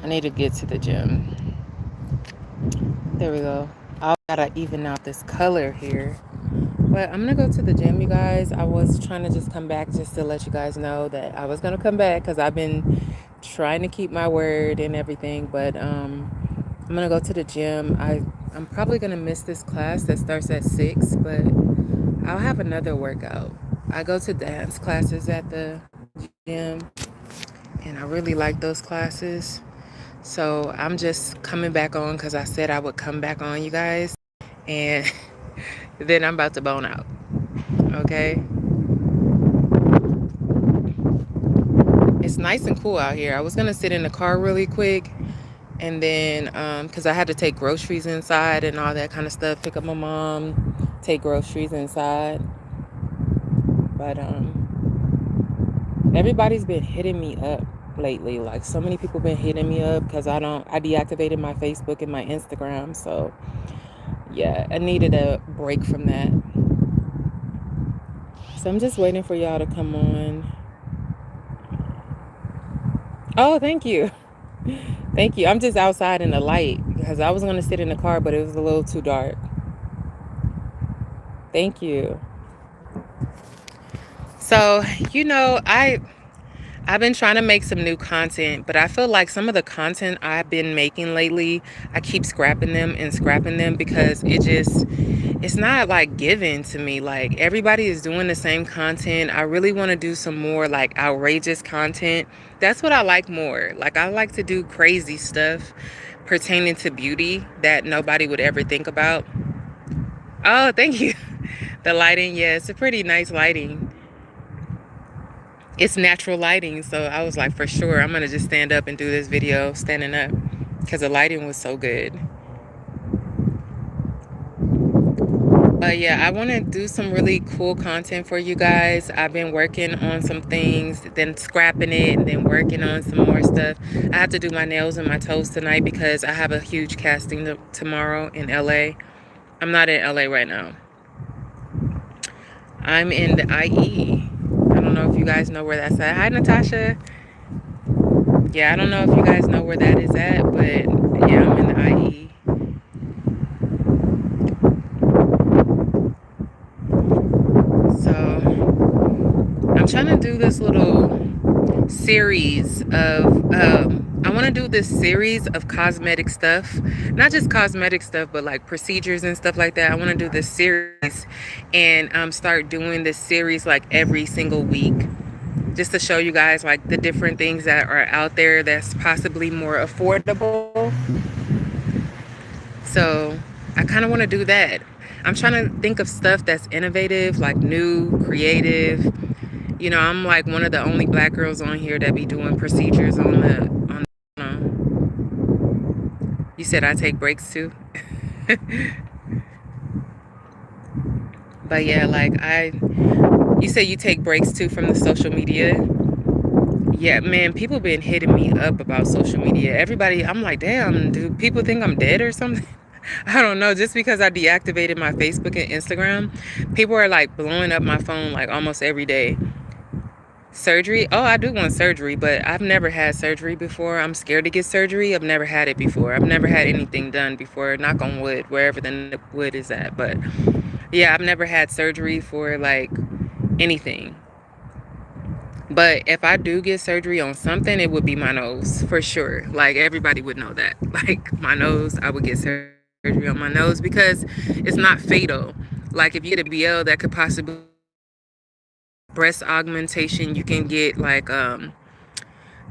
I need to get to the gym. There we go. I gotta even out this color here. But I'm gonna go to the gym, you guys. I was trying to just come back just to let you guys know that I was gonna come back because I've been trying to keep my word and everything. But I'm gonna go to the gym. I'm probably gonna miss this class that starts at 6, but I'll have another workout. I go to dance classes at the gym, and I really like those classes. So I'm just coming back on because I said I would come back on, you guys. And then I'm about to bone out. Okay. It's nice and cool out here. I was going to sit in the car really quick. And then, because I had to take groceries inside and all that kind of stuff, pick up my mom, take groceries inside. But everybody's been hitting me up lately. Like, so many people been hitting me up because I deactivated my Facebook and my Instagram. So yeah, I needed a break from that. So I'm just waiting for y'all to come on. Oh, thank you. Thank you. I'm just outside in the light because I was going to sit in the car, but it was a little too dark. Thank you. So, I've been trying to make some new content, but I feel like some of the content I've been making lately, I keep scrapping them because it's not like given to me. Like, everybody is doing the same content. I really want to do some more like outrageous content. That's what I like more. Like, I like to do crazy stuff pertaining to beauty that nobody would ever think about. Oh, thank you. The lighting, yeah, it's a pretty nice lighting. It's natural lighting, so I was like, for sure, I'm gonna just stand up and do this video standing up because the lighting was so good. But yeah, I want to do some really cool content for you guys. I've been working on some things, then scrapping it, and then working on some more stuff. I have to do my nails and my toes tonight because I have a huge casting tomorrow in LA. I'm not in LA right now. I'm in the IE. I don't know if you guys know where that's at. Hi, Natasha. Yeah, I don't know if you guys know where that is at, but yeah, I'm in the IE. So I'm trying to do this little series of I want to do this series of cosmetic stuff, not just cosmetic stuff, but like procedures and stuff like that. I want to do this series and start doing this series like every single week, just to show you guys like the different things that are out there that's possibly more affordable. So I kind of want to do that. I'm trying to think of stuff that's innovative, like new, creative. I'm like one of the only black girls on here that be doing procedures on the. You said I take breaks too. But yeah, you say you take breaks too from the social media. Yeah, man, people been hitting me up about social media. Everybody, I'm like, damn, do people think I'm dead or something? I don't know. Just because I deactivated my Facebook and Instagram, people are like blowing up my phone like almost every day. Surgery? Oh, I do want surgery, but I've never had surgery before. I'm scared to get surgery. I've never had it before. I've never had anything done before. Knock on wood, wherever the wood is at. But yeah, I've never had surgery for like anything. But if I do get surgery on something, it would be my nose for sure. Like, everybody would know that. Like, my nose, I would get surgery on my nose because it's not fatal. Like, if you get a BL, that could possibly breast augmentation. You can get like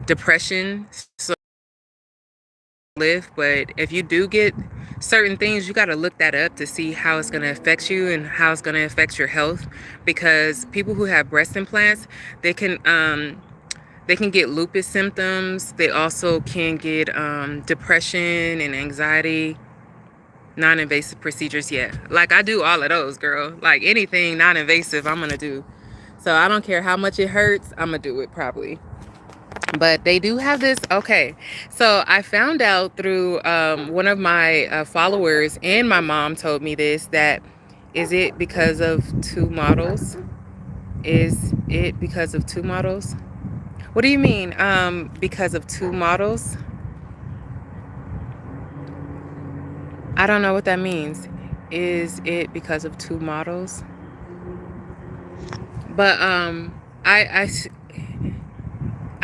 depression. So live, but if you do get certain things, you got to look that up to see how it's going to affect you and how it's going to affect your health, because people who have breast implants, they can get lupus symptoms. They also can get depression and anxiety. Non-invasive procedures, yeah, like I do all of those, girl. Like, anything non-invasive, I'm gonna do. So I don't care how much it hurts, I'm gonna do it probably. But they do have this. Okay, so I found out through one of my followers, and my mom told me this, that is it because of two models? Is it because of two models? What do you mean, because of two models? I don't know what that means. Is it because of two models? But I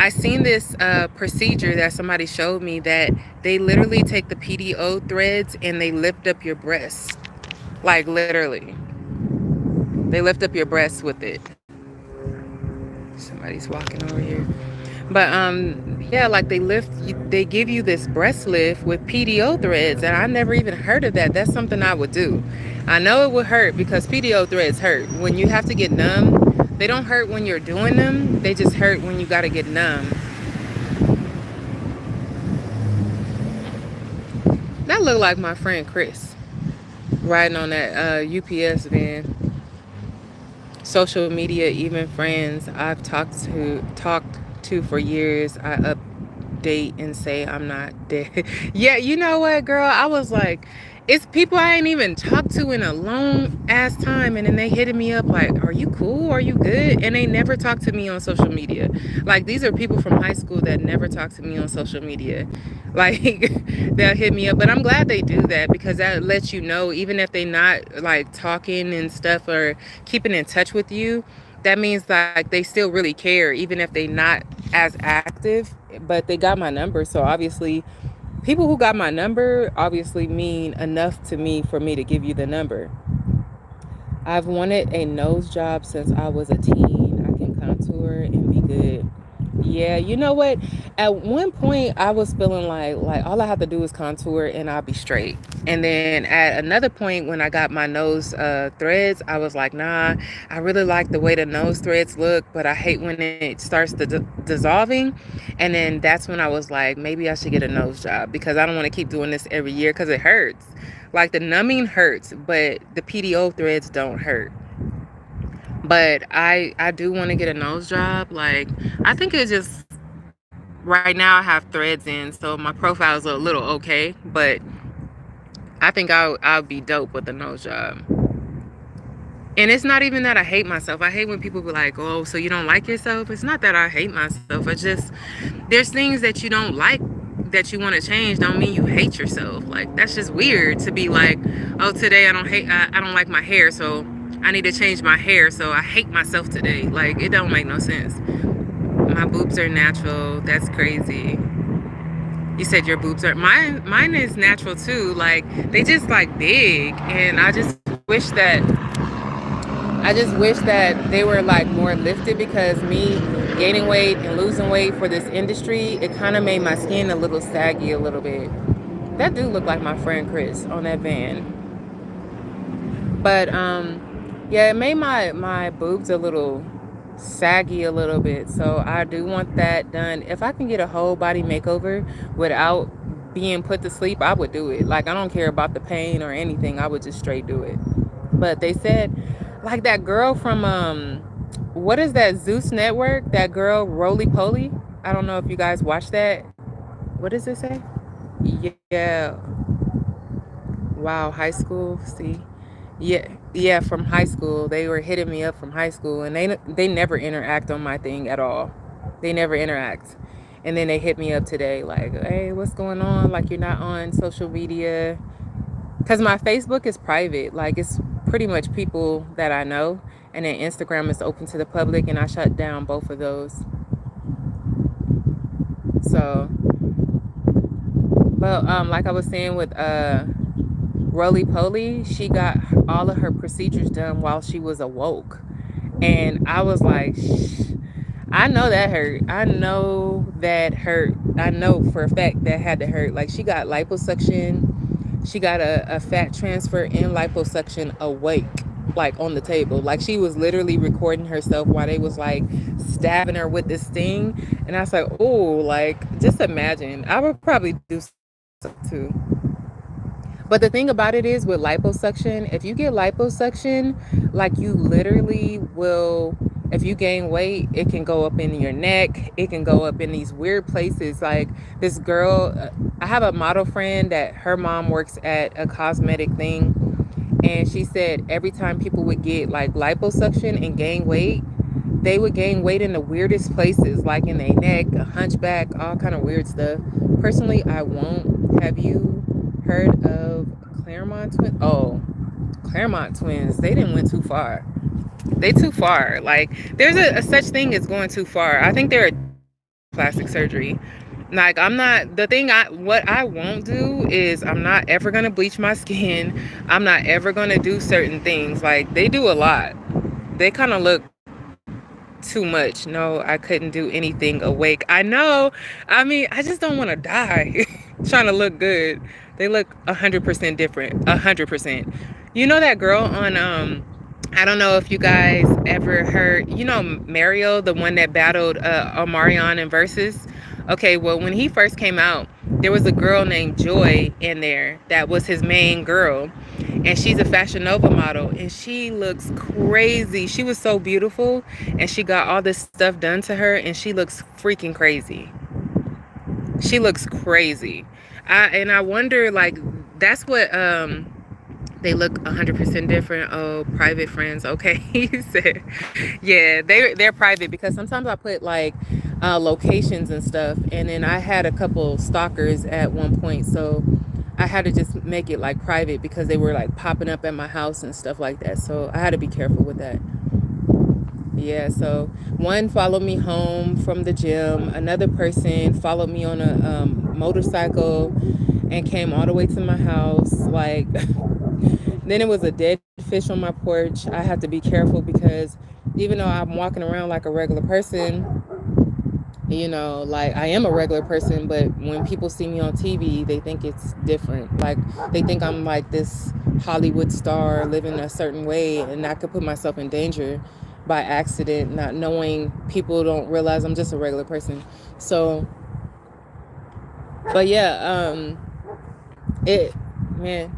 seen this procedure that somebody showed me that they literally take the PDO threads and they lift up your breasts. Like literally. They lift up your breasts with it. Somebody's walking over here. But yeah, like they give you this breast lift with PDO threads, and I never even heard of that. That's something I would do. I know it would hurt because PDO threads hurt. When you have to get numb, they don't hurt when you're doing them. They just hurt when you got to get numb. That looked like my friend Chris riding on that UPS van. Social media, even friends I've talked to for years, I update and say I'm not dead. Yeah, you know what, girl? I was like, it's people I ain't even talked to in a long ass time, and then they hitting me up like, "Are you cool? Are you good?" And they never talk to me on social media. Like these are people from high school that never talk to me on social media. Like they'll hit me up, but I'm glad they do that because that lets you know, even if they not like talking and stuff or keeping in touch with you, that means like they still really care, even if they not as active, but they got my number. So obviously, people who got my number obviously mean enough to me for me to give you the number. I've wanted a nose job since I was a teen. I can contour and be good. Yeah, you know what? At one point, I was feeling like all I have to do is contour and I'll be straight. And then at another point, when I got my nose threads, I was like, nah, I really like the way the nose threads look, but I hate when it starts dissolving. And then that's when I was like, maybe I should get a nose job because I don't want to keep doing this every year because it hurts. Like the numbing hurts, but the PDO threads don't hurt. But I do want to get a nose job. Like I think it's just right now I have threads in, so my profile is a little okay. But I think I'll be dope with a nose job. And it's not even that I hate myself. I hate when people be like, "Oh, so you don't like yourself?" It's not that I hate myself. It's just there's things that you don't like that you want to change. Don't mean you hate yourself. Like that's just weird to be like, "Oh, today I don't like my hair, so I need to change my hair, so I hate myself today." Like it don't make no sense. My boobs are natural. That's crazy. You said your boobs are mine is natural too. Like they just like big, and I just wish that they were like more lifted because me gaining weight and losing weight for this industry, it kind of made my skin a little saggy a little bit. That do look like my friend Chris on that van. But yeah, it made my boobs a little saggy a little bit. So I do want that done. If I can get a whole body makeover without being put to sleep, I would do it. Like I don't care about the pain or anything. I would just straight do it. But they said like that girl from what is that Zeus Network? That girl Roly Poly. I don't know if you guys watch that. What does it say? Yeah. Wow, high school. See, yeah, from high school. They were hitting me up from high school, and they never interact on my thing at all. They never interact, and then they hit me up today, like, "Hey, what's going on? Like, you're not on social media." Because my Facebook is private, like it's pretty much people that I know, and then Instagram is open to the public, and I shut down both of those. So, but like I was saying with Roly Poly, she got all of her procedures done while she was awoke. And I was like, I know that hurt. I know that hurt. I know for a fact that had to hurt. Like she got liposuction. She got a fat transfer and liposuction awake, like on the table. Like she was literally recording herself while they was like stabbing her with this thing. And I was like, oh, like just imagine. I would probably do so too. But the thing about it is with liposuction, if you get liposuction, like you literally will, if you gain weight, it can go up in your neck. It can go up in these weird places. Like this girl, I have a model friend that her mom works at a cosmetic thing. And she said every time people would get like liposuction and gain weight, they would gain weight in the weirdest places, like in their neck, a hunchback, all kind of weird stuff. Personally, I won't. Have you heard of Claremont twins. Oh, Claremont twins. They didn't went too far. They too far. Like there's a such thing as going too far. I think they're plastic surgery. Like I'm not the thing I what I won't do is I'm not ever gonna bleach my skin. I'm not ever gonna do certain things. Like they do a lot. They kind of look too much. No, I couldn't do anything awake. I know. I mean, I just don't want to die trying to look good. They look 100% different. 100%. You know that girl on I don't know if you guys ever heard, you know, Mario, the one that battled Omarion in Versus. Okay, well, when he first came out, there was a girl named Joy in there that was his main girl. And she's a Fashion Nova model. And she looks crazy. She was so beautiful. And she got all this stuff done to her. And she looks freaking crazy. She looks crazy. And I wonder, like, that's what they look 100% different. Oh, private friends. Okay, he said, yeah, they're private because sometimes I put like locations and stuff, and then I had a couple stalkers at one point, so I had to just make it like private because they were like popping up at my house and stuff like that. So I had to be careful with that. Yeah, so one followed me home from the gym. Another person followed me on a motorcycle and came all the way to my house. Like, then it was a dead fish on my porch. I have to be careful because even though I'm walking around like a regular person, you know, like I am a regular person, but when people see me on TV, they think it's different. Like they think I'm like this Hollywood star living a certain way, and I could put myself in danger by accident, not knowing. People don't realize I'm just a regular person. So, but yeah, it, man,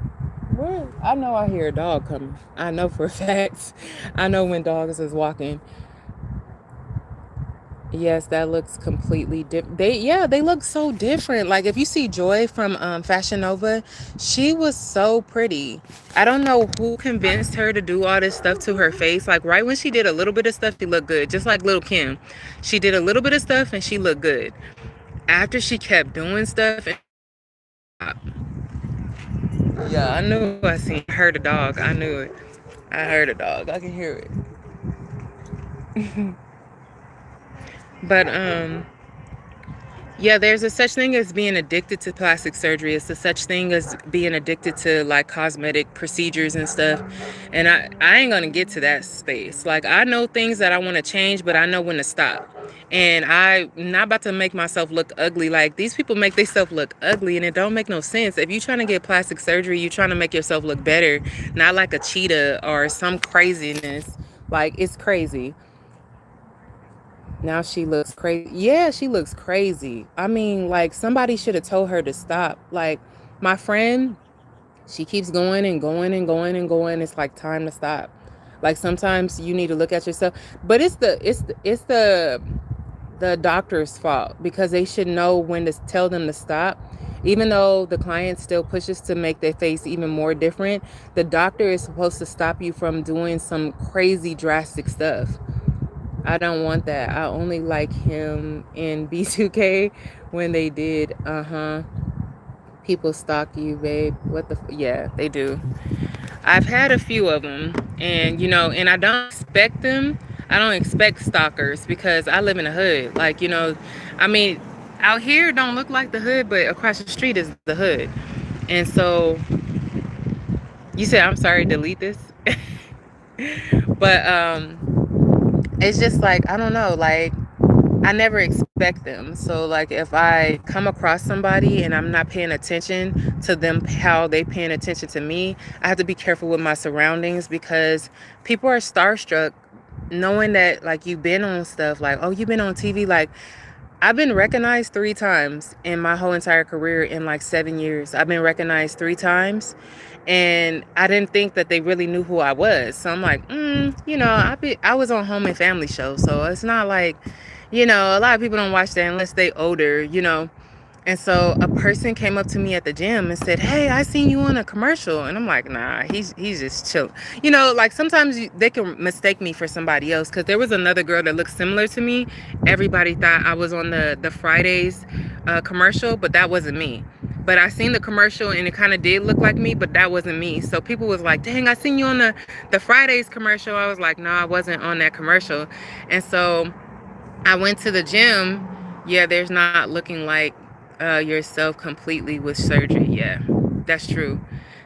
where I know I hear a dog coming. I know for a fact. I know when dogs is walking. Yes, that looks completely different. They look so different. Like if you see Joy from Fashion Nova, she was so pretty. I don't know who convinced her to do all this stuff to her face. Like right when she did a little bit of stuff, she looked good. Just like Lil' Kim, she did a little bit of stuff and she looked good. After she kept doing stuff, yeah, I knew. Heard a dog. I knew it. I heard a dog. I can hear it. But yeah, there's a such thing as being addicted to plastic surgery. It's a such thing as being addicted to like cosmetic procedures and stuff. And I ain't gonna get to that space. Like I know things that I want to change, but I know when to stop. And I'm not about to make myself look ugly. Like these people make themselves look ugly, and it don't make no sense. If you're trying to get plastic surgery, you're trying to make yourself look better, not like a cheetah or some craziness. Like it's crazy. Now she looks crazy. Yeah, she looks crazy. I mean, like somebody should have told her to stop. Like my friend, she keeps going and going and going and going. It's like time to stop. Like sometimes you need to look at yourself. But it's the doctor's fault because they should know when to tell them to stop. Even though the client still pushes to make their face even more different, the doctor is supposed to stop you from doing some crazy drastic stuff. I don't want that. I only like him in B2K when they did, people stalk you, babe. Yeah, they do. I've had a few of them, and and I don't expect them. I don't expect stalkers because I live in the hood. Like, I mean, out here don't look like the hood, but across the street is the hood. And so, you said, I'm sorry, delete this. But it's just like, I don't know, like I never expect them. So like if I come across somebody and I'm not paying attention to them, how they paying attention to me, I have to be careful with my surroundings because people are starstruck knowing that like you've been on stuff, like, oh, you've been on TV. Like I've been recognized 3 times in my whole entire career. In like 7 years I've been recognized 3 times, and I didn't think that they really knew who I was. So I'm like, I was on Home and Family show, so it's not like, a lot of people don't watch that unless they older. And so a person came up to me at the gym and said, "Hey, I seen you on a commercial." And I'm like, "Nah, he's just chill." Like sometimes they can mistake me for somebody else, because there was another girl that looked similar to me. Everybody thought I was on the Fridays commercial, but that wasn't me. But I seen the commercial and it kind of did look like me, but that wasn't me. So people was like, dang, I seen you on the Fridays commercial. I was like, no, I wasn't on that commercial. And so I went to the gym. Yeah, there's not looking like yourself completely with surgery. Yeah, that's true.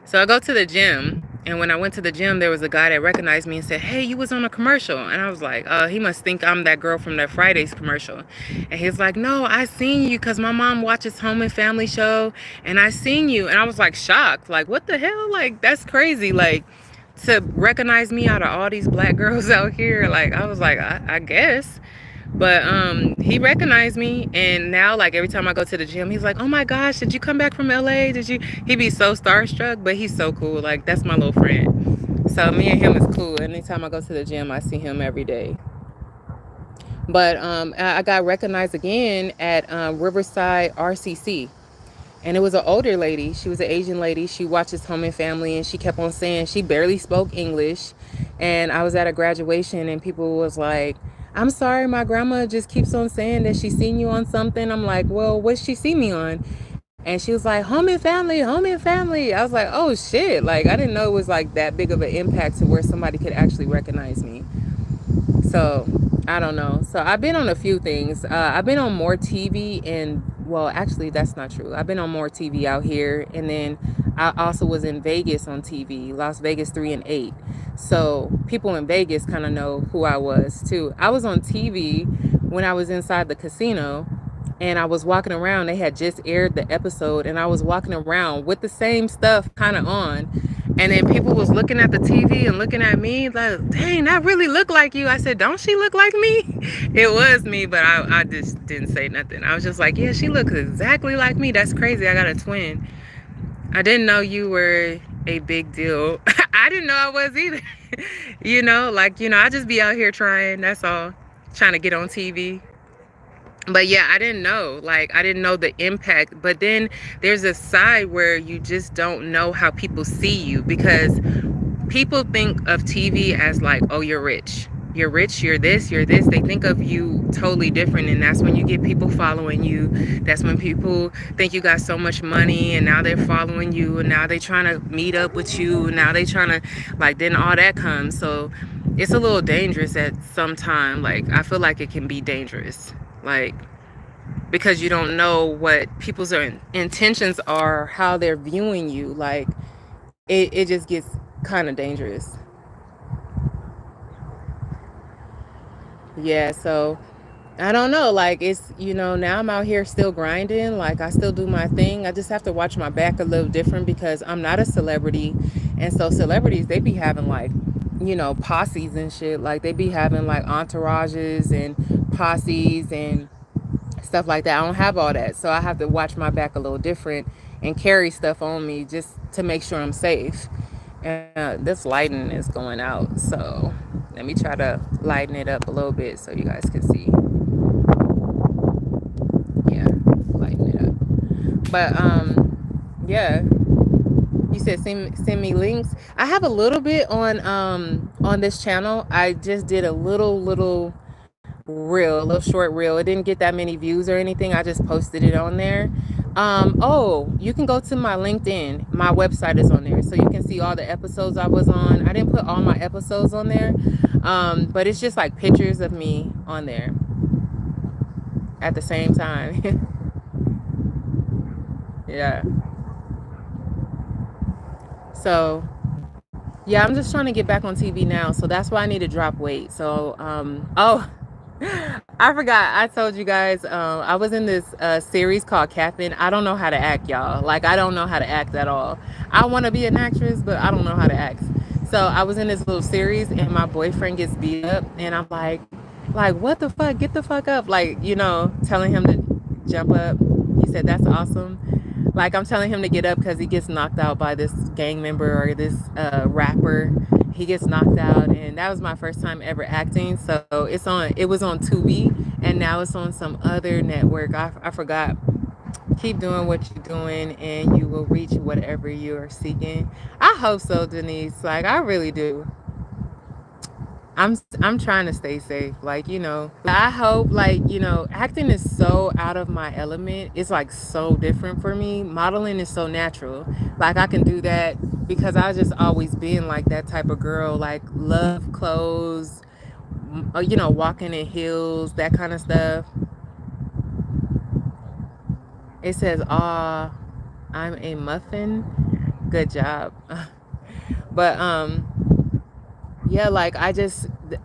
So I go to the gym, and when I went to the gym, there was a guy that recognized me and said, hey, you was on a commercial. And I was like, he must think I'm that girl from that Fridays commercial. And he's like, no, I seen you because my mom watches Home and Family Show, and I seen you. And I was like shocked, like, what the hell? Like, that's crazy. Like, to recognize me out of all these black girls out here, like, I was like, I guess. But he recognized me, and now like every time I go to the gym, he's like, oh my gosh, did you come back from LA? Did you? He be so starstruck, but he's so cool. Like, that's my little friend. So me and him is cool. Anytime I go to the gym, I see him every day. But I got recognized again at Riverside RCC. And it was an older lady. She was an Asian lady. She watches Home and Family, and she kept on saying she barely spoke English. And I was at a graduation, and people was like, I'm sorry, my grandma just keeps on saying that she seen you on something. I'm like, well, what she see me on? And she was like, Home and Family, Home and Family. I was like, oh shit. Like, I didn't know it was like that big of an impact to where somebody could actually recognize me. So I don't know. So I've been on a few things. I've been on more TV, and well, actually, that's not true. I've been on more TV out here, and then I also was in Vegas on TV, Las Vegas 3 and 8. So people in Vegas kind of know who I was too. I was on TV when I was inside the casino, and I was walking around. They had just aired the episode, and I was walking around with the same stuff kind of on. And then people was looking at the TV and looking at me like, dang, that really looked like you. I said, don't she look like me? It was me, but I just didn't say nothing. I was just like, yeah, she looks exactly like me. That's crazy. I got a twin. I didn't know you were a big deal. I didn't know I was either. I just be out here trying. That's all. Trying to get on TV. But yeah, I didn't know. Like, I didn't know the impact. But then there's a side where you just don't know how people see you, because people think of TV as like, oh, you're rich. You're rich, you're this, you're this. They think of you totally different. And that's when you get people following you. That's when people think you got so much money, and now they're following you, and now they're trying to meet up with you. And now they trying to, like, then all that comes. So it's a little dangerous at some time. Like, I feel like it can be dangerous. Like, because you don't know what people's intentions are, how they're viewing you. Like, it just gets kind of dangerous. Yeah, so I don't know. Like, it's, now I'm out here still grinding. Like, I still do my thing. I just have to watch my back a little different because I'm not a celebrity. And so celebrities, they be having like, posses and shit. Like, they be having like entourages and posses and stuff like that. I don't have all that. So I have to watch my back a little different and carry stuff on me just to make sure I'm safe. And this lighting is going out. So let me try to lighten it up a little bit so you guys can see. Yeah, lighten it up. But yeah. You said send me links. I have a little bit on this channel. I just did a little reel, a little short reel. It didn't get that many views or anything. I just posted it on there. Oh, you can go to my LinkedIn. My website is on there, so you can see all the episodes I was on. I didn't put all my episodes on there, but it's just like pictures of me on there at the same time. Yeah. So yeah, I'm just trying to get back on TV now, so that's why I need to drop weight. So oh, I forgot. I told you guys I was in this series called Catherine. I don't know how to act, y'all. Like, I don't know how to act at all. I want to be an actress, but I don't know how to act. So I was in this little series, and my boyfriend gets beat up, and I'm like, what the fuck? Get the fuck up. Like, telling him to jump up. He said, that's awesome. Like, I'm telling him to get up because he gets knocked out by this gang member or this rapper. He gets knocked out, and that was my first time ever acting. So it was on Tubi, and now it's on some other network. I forgot. Keep doing what you're doing, and you will reach whatever you are seeking. I hope so, Denise. Like, I really do. I'm trying to stay safe. Like, I hope, like, acting is so out of my element. It's like so different for me. Modeling is so natural. Like I can do that because I just always been like that type of girl, like love clothes, walking in heels, that kind of stuff. It says, "Ah, I'm a muffin." Good job. But yeah, like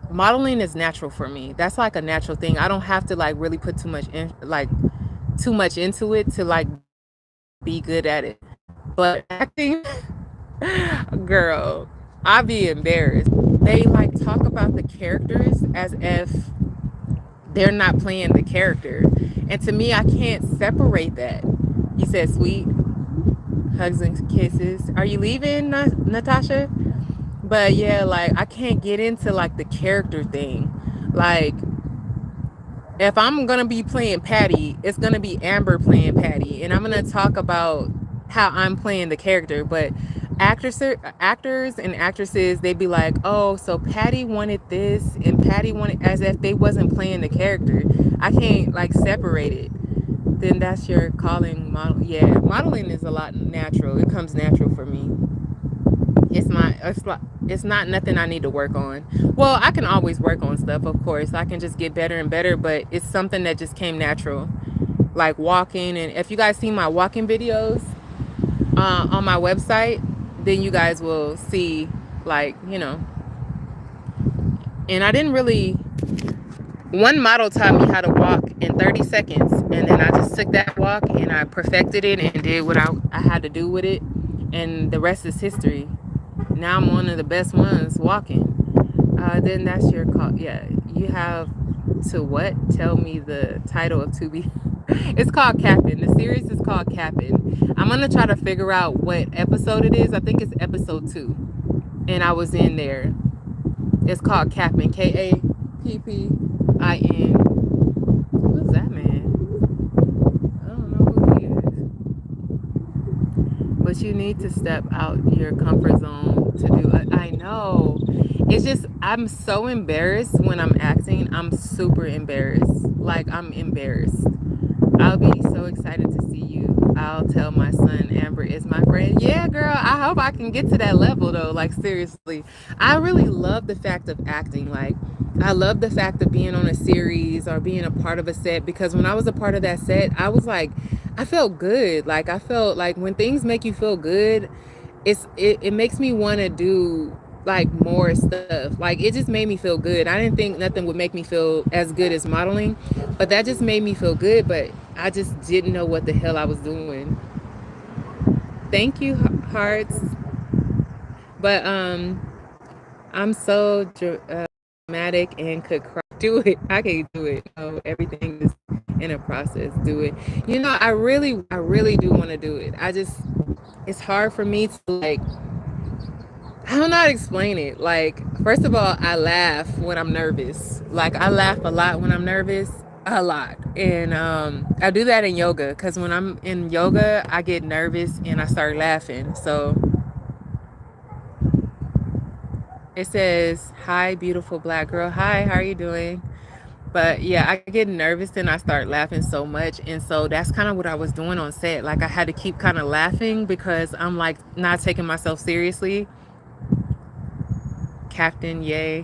modeling is natural for me. That's like a natural thing. I don't have to like really put too much into it to like be good at it. But acting, girl, I'd be embarrassed. They like talk about the characters as if they're not playing the character. And to me, I can't separate that. He said, "Sweet hugs and kisses." Are you leaving, Natasha? But yeah, like I can't get into like the character thing. Like if I'm gonna be playing Patty, it's gonna be Amber playing Patty, and I'm gonna talk about how I'm playing the character. But actors and actresses, they'd be like, "Oh, so Patty wanted this, and Patty wanted," as if they wasn't playing the character. I can't like separate it. Then that's your calling model. Yeah, modeling is a lot natural. It comes natural for me. It's not nothing I need to work on. Well, I can always work on stuff, of course. I can just get better and better, but it's something that just came natural. Like walking, and if you guys see my walking videos on my website, then you guys will see, like, and I didn't really, one model taught me how to walk in 30 seconds, and then I just took that walk and I perfected it and did what I had to do with it, and the rest is history. Now I'm one of the best ones walking. Then that's your call. Yeah, you have to what? Tell me the title of Tubi. It's called Capping. The series is called Capping. I'm gonna try to figure out what episode it is. I think it's episode 2, and I was in there. It's called Capping. Kappin. Who's that man? I don't know who he is. But you need to step out your comfort zone to do it. I know. It's just, I'm so embarrassed when I'm acting. I'm super embarrassed. Like, I'm embarrassed. I'll be so excited to see you. I'll tell my son Amber is my friend. Yeah, girl, I hope I can get to that level though. Like, seriously. I really love the fact of acting. Like, I love the fact of being on a series or being a part of a set, because when I was a part of that set, I was like, I felt good. Like, I felt like when things make you feel good, it makes me want to do like more stuff. Like, it just made me feel good. I didn't think nothing would make me feel as good as modeling, but that just made me feel good. But I just didn't know what the hell I was doing. Thank you, hearts. But I'm so dramatic and could cry. Do it. I can't do it. No, everything is in a process. Do it. I really do want to do it. It's hard for me to like, I don't know how to explain it. Like, first of all, I laugh when I'm nervous. Like, I laugh a lot when I'm nervous, a lot. And I do that in yoga, because when I'm in yoga, I get nervous and I start laughing. So it says, "Hi, beautiful black girl. Hi, how are you doing?" But yeah, I get nervous and I start laughing so much. And so that's kind of what I was doing on set. Like, I had to keep kind of laughing because I'm like not taking myself seriously. Captain, yay.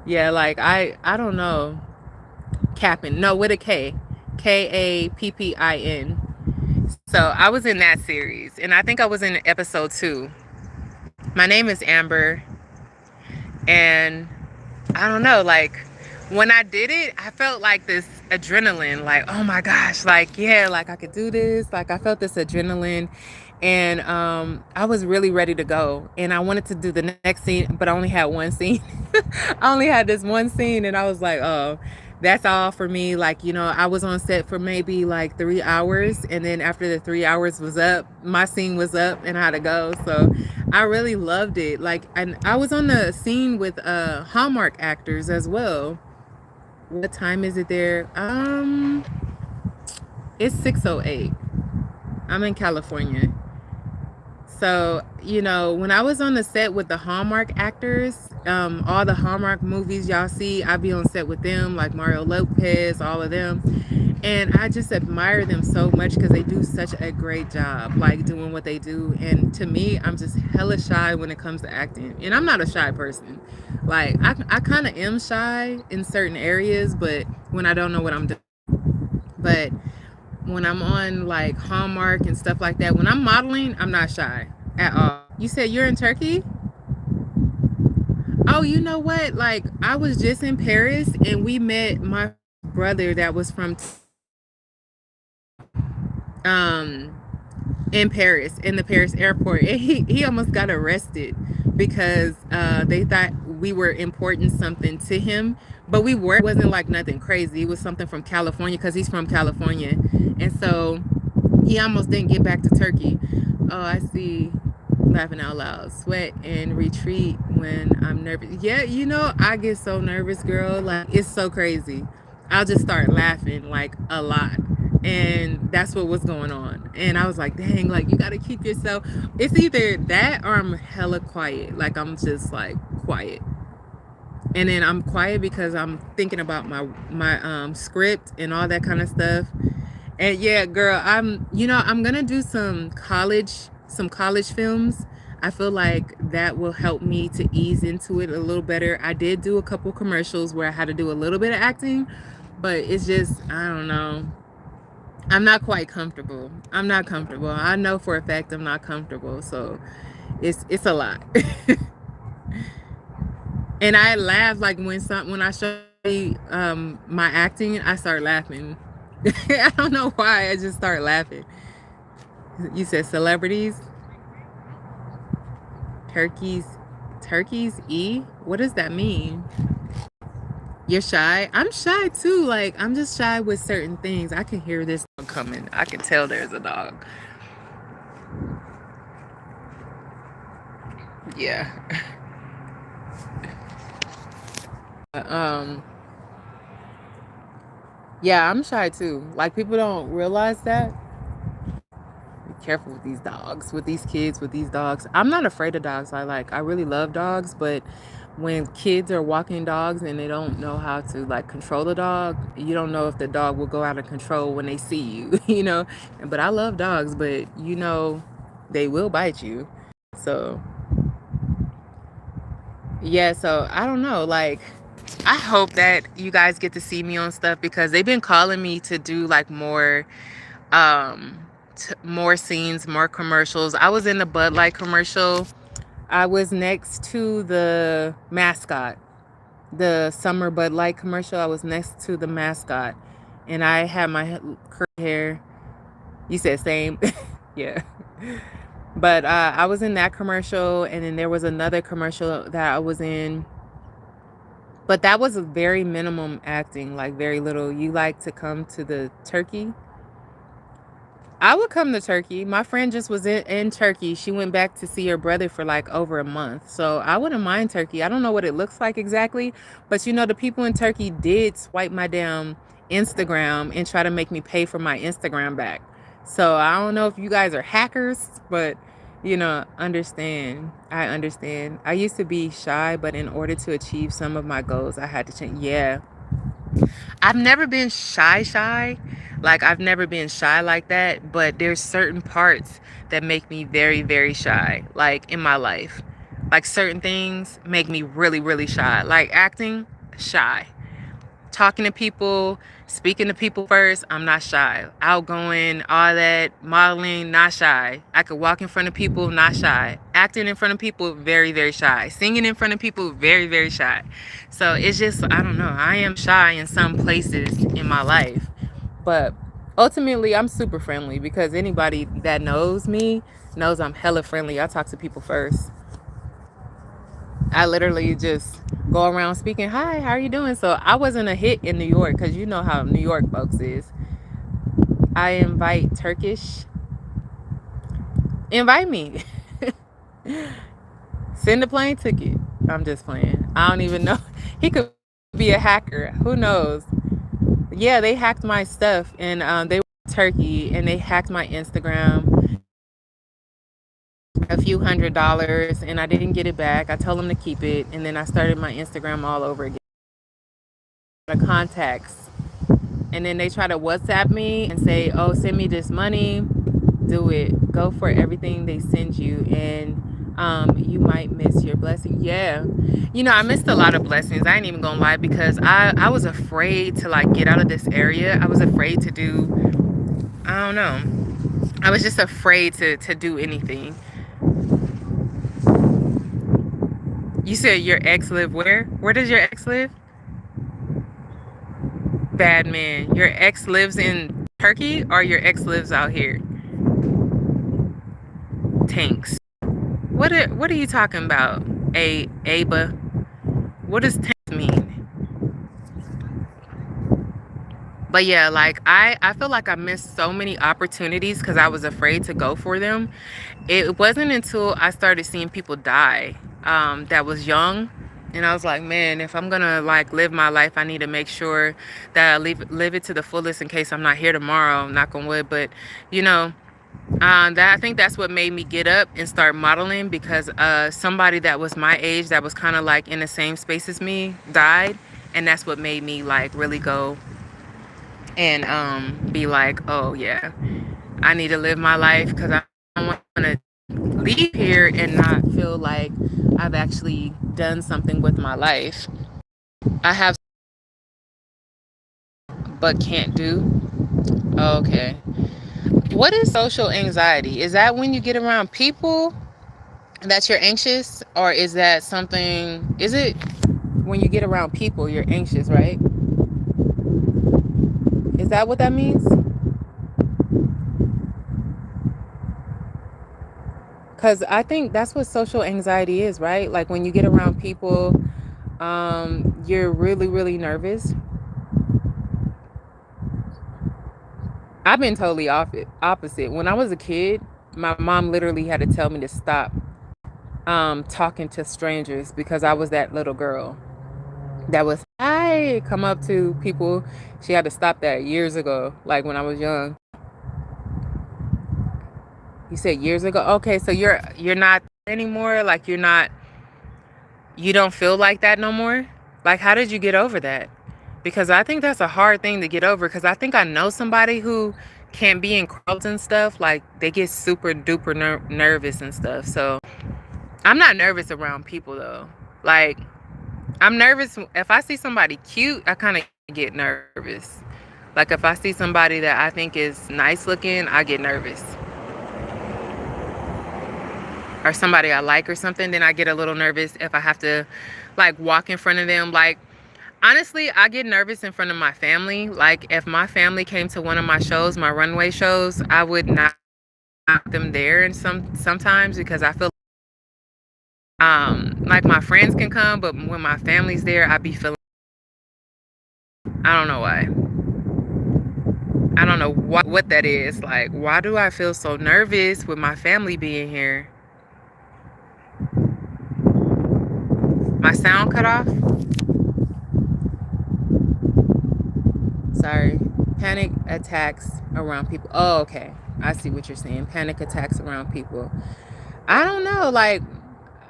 Yeah, like I don't know. Cappin. No, with a K. Kappin. So I was in that series, and I think I was in episode 2. My name is Amber, and I don't know, like when I did it, I felt like this adrenaline, like, oh my gosh, like, yeah, like I could do this. Like, I felt this adrenaline, and I was really ready to go, and I wanted to do the next scene, but I only had one scene. I only had this one scene, and I was like, oh, that's all for me. Like, I was on set for maybe like 3 hours, and then after the 3 hours was up, my scene was up and I had to go. So I really loved it. Like, and I was on the scene with Hallmark actors as well. What time is it there? It's 6:08. I'm in California. So, when I was on the set with the Hallmark actors, All the Hallmark movies y'all see, I be on set with them, like Mario Lopez, all of them. And I just admire them so much because they do such a great job, like doing what they do. And to me, I'm just hella shy when it comes to acting. And I'm not a shy person. Like, I kind of am shy in certain areas, but when I don't know what I'm doing. But when I'm on like Hallmark and stuff like that, when I'm modeling, I'm not shy at all. You said you're in Turkey? Oh, you know what? Like, I was just in Paris and we met my brother that was from um in Paris, in the Paris airport, and he almost got arrested because they thought we were importing something to him, but we were. It wasn't like nothing crazy. It was something from California because he's from California, and so he almost didn't get back to Turkey. Oh, I see. Laughing out loud, sweat and retreat when I'm nervous. Yeah, you know, I get so nervous, girl. Like, it's so crazy. I'll just start laughing like a lot. And that's what was going on. And I was like, dang, like, you got to keep yourself. It's either that or I'm hella quiet. Like, I'm just like quiet. And then I'm quiet because I'm thinking about my script and all that kind of stuff. And yeah, girl, I'm gonna do some college films. I feel like that will help me to ease into it a little better. I did do a couple commercials where I had to do a little bit of acting, but it's just, I don't know. I'm not quite comfortable. I'm not comfortable. I know for a fact I'm not comfortable. So it's a lot. And I laugh like when I show my acting, I start laughing. I don't know why, I just start laughing. You said celebrities, turkeys, turkeys E? What does that mean? You're shy? I'm shy too. Like, I'm just shy with certain things. I can hear this dog coming. I can tell there's a dog. Yeah. um yeah, I'm shy too. Like, people don't realize that. Be careful with these dogs, with these kids, with these dogs. I'm not afraid of dogs. I really love dogs, but when kids are walking dogs and they don't know how to like control the dog, you don't know if the dog will go out of control when they see you, you know. But I love dogs, but you know, they will bite you. So yeah, so I don't know, like, I hope that you guys get to see me on stuff because they've been calling me to do like um more scenes, more commercials. I was in the Bud Light commercial. I was next to the mascot, the summer Bud Light commercial. I was next to the mascot, and I had my curly hair. You said same. Yeah. But I was in that commercial, and then there was another commercial that I was in, but that was a very minimum acting, like very little. You like to come to the Turkey? I would come to Turkey. My friend just was in Turkey. She went back to see her brother for like over a month. So I wouldn't mind Turkey. I don't know what it looks like exactly, but you know, the people in Turkey did swipe my damn Instagram and try to make me pay for my Instagram back. So I don't know if you guys are hackers, but you know, understand. I understand. I used to be shy, but in order to achieve some of my goals, I had to change. Yeah. I've never been shy. Like, I've never been shy like that, but there's certain parts that make me very, very shy, like in my life. Like, certain things make me really, really shy. Like acting, shy. Talking to people, speaking to people first, I'm not shy. Outgoing, all that, modeling, not shy. I could walk in front of people, not shy. Acting in front of people, very, very shy. Singing in front of people, very, very shy. So it's just, I don't know. I am shy in some places in my life. But ultimately, I'm super friendly because anybody that knows me knows I'm hella friendly. I talk to people first. I literally just go around speaking, hi, how are you doing? So I wasn't a hit in New York because you know how New York folks is. I invite Turkish. Invite me. Send a plane ticket. I'm just playing. I don't even know. He could be a hacker. Who knows? Yeah, they hacked my stuff, and they were in Turkey, and they hacked my Instagram. a few $100s and I didn't get it back. I told them to keep it, and then I started my Instagram all over again. The contacts, and then they try to WhatsApp me and say, "Oh, send me this money." Do it. Go for everything they send you, and you might miss your blessing. Yeah, I missed a lot of blessings. I ain't even gonna lie, because I was afraid to like get out of this area. I was afraid to do. I don't know. I was just afraid to do anything. You said your ex live where? Where does your ex live? Bad man. Your ex lives in Turkey, or your ex lives out here? Tanks. What are you talking about? Aba. What does tanks mean? But yeah, like I feel like I missed so many opportunities because I was afraid to go for them. It wasn't until I started seeing people die that was young, and I was like, man, if I'm gonna like live my life, I need to make sure that I live it to the fullest in case I'm not here tomorrow. Knock on wood. But you know, that I think that's what made me get up and start modeling, because somebody that was my age, that was kind of like in the same space as me, died, and that's what made me like really go and be like, oh yeah, I need to live my life, because I don't want to leave here and not feel like I've actually done something with my life. I have, but can't do. Okay. What is social anxiety? Is that when you get around people that you're anxious, or is that something? Is it when you get around people you're anxious, right? Is that what that means? Because I think that's what social anxiety is, right? Like when you get around people, you're really, really nervous. I've been totally opposite. When I was a kid, my mom literally had to tell me to stop talking to strangers, because I was that little girl that was, I come up to people. She had to stop that years ago, like when I was young. You said years ago? Okay, so you're not anymore? Like you don't feel like that no more? Like how did you get over that? Because I think that's a hard thing to get over, because I think I know somebody who can't be in crowds and stuff. Like they get super duper nervous and stuff. So I'm not nervous around people though. Like I'm nervous if I see somebody cute, I kind of get nervous. Like if I see somebody that I think is nice looking, I get nervous. Or somebody I like or something, then I get a little nervous if I have to like walk in front of them. Like honestly, I get nervous in front of my family. Like if my family came to one of my shows, my runway shows, I would not want them there, and sometimes, because I feel like my friends can come, but when my family's there, I be feeling, I don't know why. I don't know what that is. Like, why do I feel so nervous with my family being here? My sound cut off? Sorry. Panic attacks around people. Oh, okay. I see what you're saying. Panic attacks around people. I don't know. Like,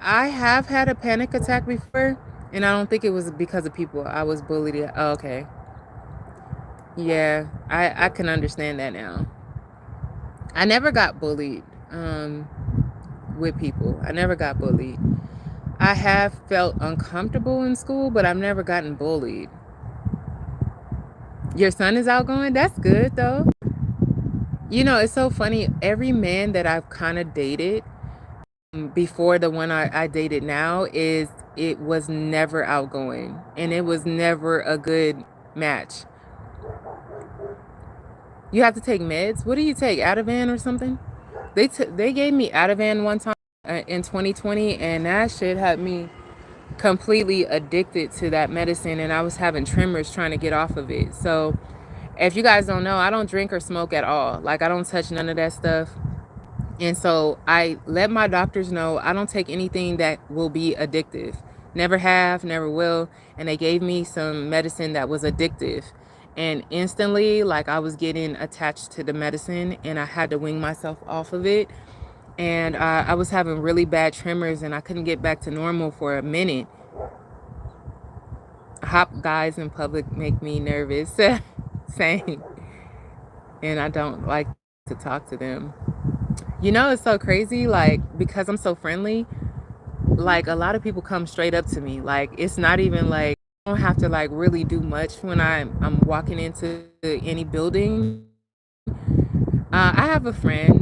I have had a panic attack before, and I don't think it was because of people. I was bullied. Oh, okay. Yeah, I can understand that now. I never got bullied with people. I never got bullied. I have felt uncomfortable in school, but I've never gotten bullied. Your son is outgoing? That's good, though. It's so funny. Every man that I've kind of dated before the one I dated now, it was never outgoing, and it was never a good match. You have to take meds? What do you take? Ativan or something? They gave me Ativan one time in 2020, and that shit had me completely addicted to that medicine, and I was having tremors trying to get off of it. So if you guys don't know, I don't drink or smoke at all. Like I don't touch none of that stuff. And so I let my doctors know I don't take anything that will be addictive. Never have, never will. And they gave me some medicine that was addictive. And instantly, like I was getting attached to the medicine, and I had to wing myself off of it. and I was having really bad tremors, and I couldn't get back to normal for a minute. Hot guys in public make me nervous. Same. And I don't like to talk to them. You know, it's so crazy, like, because I'm so friendly, like, a lot of people come straight up to me. Like, it's not even like I don't have to like really do much when I'm walking into any building. I have a friend.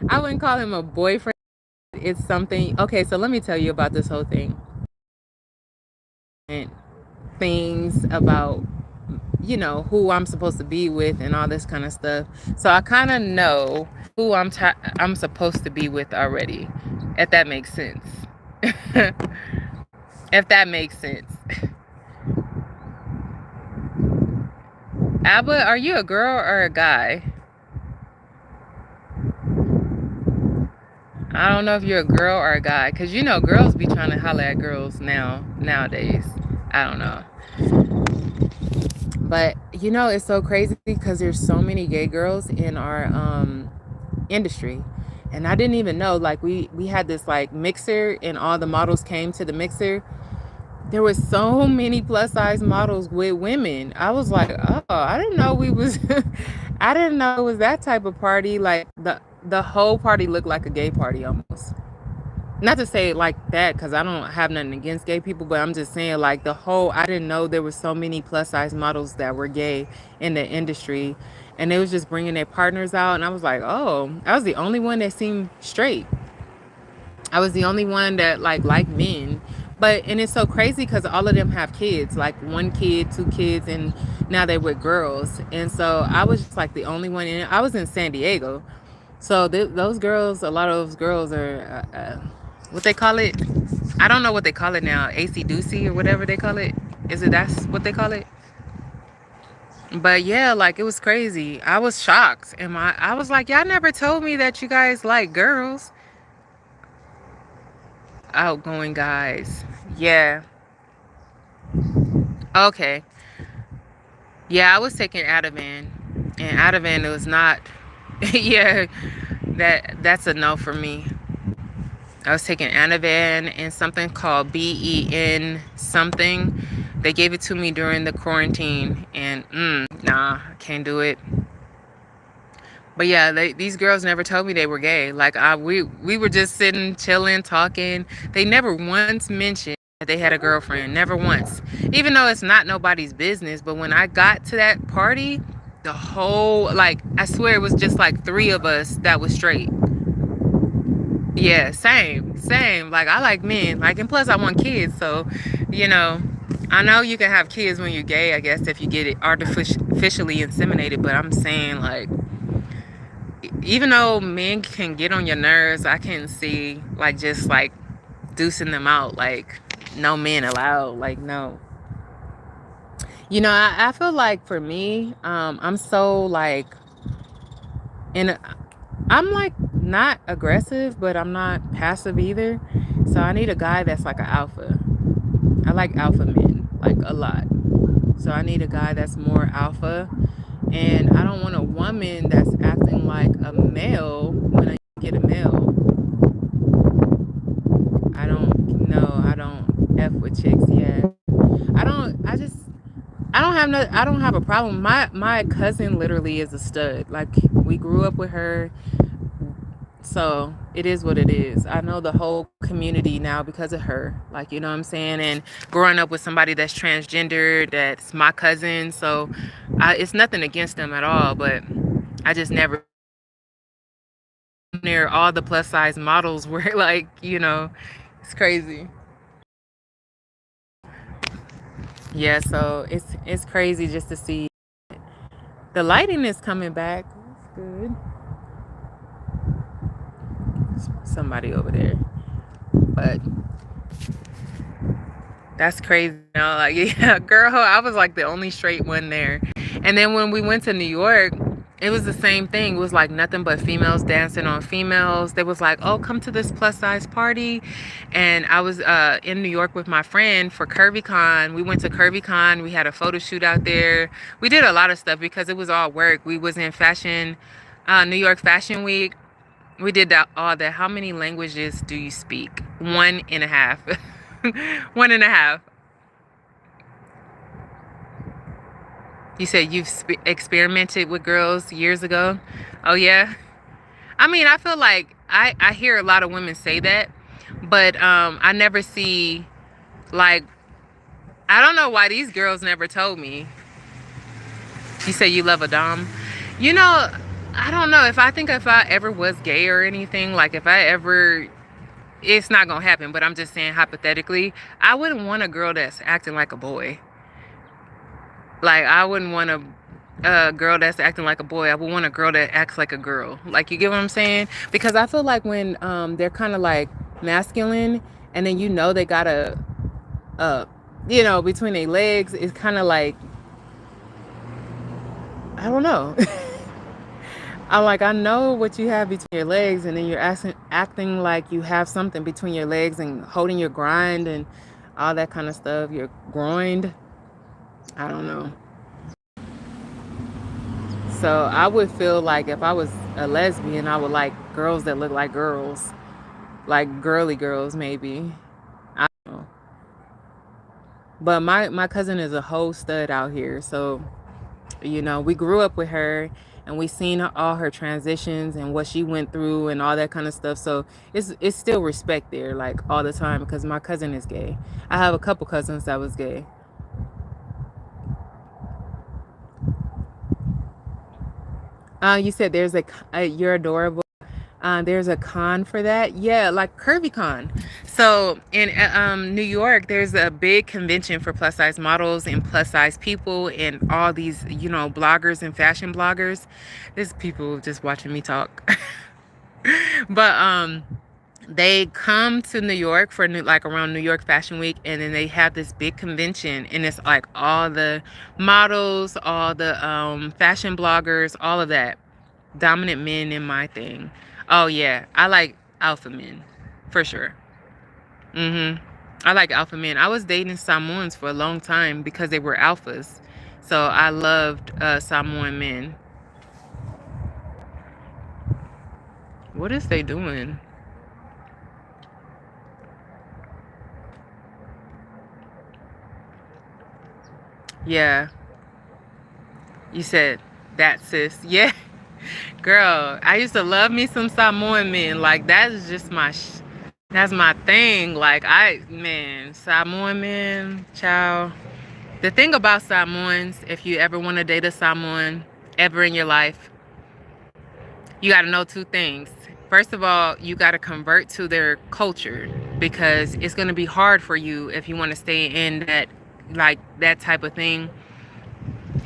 I wouldn't call him a boyfriend. It's something. Okay, so let me tell you about this whole thing. And things about, you know, who I'm supposed to be with and all this kind of stuff. So I kind of know who I'm supposed to be with already, if that makes sense. If that makes sense. Abba, are you a girl or a guy? I don't know if you're a girl or a guy, because you know girls be trying to holler at girls nowadays. I don't know. But you know, it's so crazy because there's so many gay girls in our industry. And I didn't even know, like, we had this like mixer, and all the models came to the mixer. There was so many plus size models with women. I was like, oh, I didn't know we was I didn't know it was that type of party. Like, the whole party looked like a gay party almost. Not to say it like that, because I don't have nothing against gay people, but I'm just saying, like, I didn't know there were so many plus size models that were gay in the industry. And they was just bringing their partners out. And I was like, oh, I was the only one that seemed straight. I was the only one that liked men. And it's so crazy because all of them have kids, like one kid, two kids, and now they're with girls. And so I was just like the only one in it. I was in San Diego. So those girls, a lot of those girls are, what they call it? I don't know what they call it now. AC Doocy or whatever they call it. That's what they call it? But yeah, like, it was crazy. I was shocked. And I was like, y'all never told me that you guys like girls. Outgoing guys. Yeah. Okay. Yeah, I was taking Ativan. And Ativan was not yeah, that's a no for me. I was taking Ativan and something called BEN something. They gave it to me during the quarantine, and nah, I can't do it. But yeah, these girls never told me they were gay. Like, we were just sitting, chilling, talking. They never once mentioned that they had a girlfriend. Never once. Even though it's not nobody's business. But when I got to that party, the whole, like, I swear it was just like 3 of us that was straight. Yeah, same. Like, I like men. Like, and plus I want kids. So, you know, I know you can have kids when you're gay, I guess, if you get it artificially inseminated. But I'm saying, like, even though men can get on your nerves, I can see, like, just like deucing them out, like, no men allowed, like, no. You know, I feel like for me, I'm so like, and I'm like not aggressive, but I'm not passive either. So I need a guy that's like an alpha. I like alpha men, like, a lot. So I need a guy that's more alpha. And I don't want a woman that's acting like a male when I get a male. I don't F with chicks yet. I don't have a problem. My cousin literally is a stud. Like, we grew up with her. So it is what it is. I know the whole community now because of her. Like, you know what I'm saying? And growing up with somebody that's transgender, that's my cousin. So it's nothing against them at all. But I just never near all the plus size models were like, you know, it's crazy. Yeah, so it's crazy just to see the lighting is coming back. It's good. Somebody over there. But that's crazy. You know, like, yeah, girl, I was like the only straight one there. And then when we went to New York, it was the same thing. It was like nothing but females dancing on females. They was like, oh, come to this plus size party. And I was in New York with my friend for CurvyCon. We went to CurvyCon. We had a photo shoot out there. We did a lot of stuff because it was all work. We was in New York Fashion Week. We did that all that. How many languages do you speak? One and a half. One and a half. You said you've experimented with girls years ago. Oh yeah. I mean, I feel like I hear a lot of women say that, but I never see, like, I don't know why these girls never told me. You say you love a dom. You know, I don't know if I think if I ever was gay or anything, like if I ever, it's not gonna happen, but I'm just saying hypothetically, I wouldn't want a girl that's acting like a boy. Like I wouldn't want a girl that's acting like a boy. I would want a girl that acts like a girl. Like, you get what I'm saying? Because I feel like when they're kind of like masculine, and then they got a between their legs, it's kind of like, I don't know. I'm like, I know what you have between your legs, and then you're acting like you have something between your legs and holding your grind and all that kind of stuff. You're groined. I don't know. So I would feel like if I was a lesbian, I would like girls that look like girls, like girly girls, maybe. I don't know. But my cousin is a whole stud out here, so we grew up with her, and we seen all her transitions and what she went through and all that kind of stuff. So it's still respect there, like, all the time, because my cousin is gay. I have a couple cousins that was gay. You said you're adorable. There's a con for that. Yeah, like Curvy Con. So in New York, there's a big convention for plus size models and plus size people and all these, bloggers and fashion bloggers. There's people just watching me talk. But they come to New York for like around New York Fashion Week, and then they have this big convention, and it's like all the models, all the fashion bloggers, all of that. Dominant men in my thing. Oh yeah, I like alpha men for sure. I like alpha men. I was dating Samoans for a long time because they were alphas, so I loved Samoan men. What is they doing? Yeah, you said that, sis. Yeah. Girl, I used to love me some Samoan men. Like, that is just that's my thing. Like, man, Samoan men, child. The thing about Samoans, if you ever want to date a Samoan ever in your life, you got to know two things. First of all, you got to convert to their culture, because it's going to be hard for you if you want to stay in that type of thing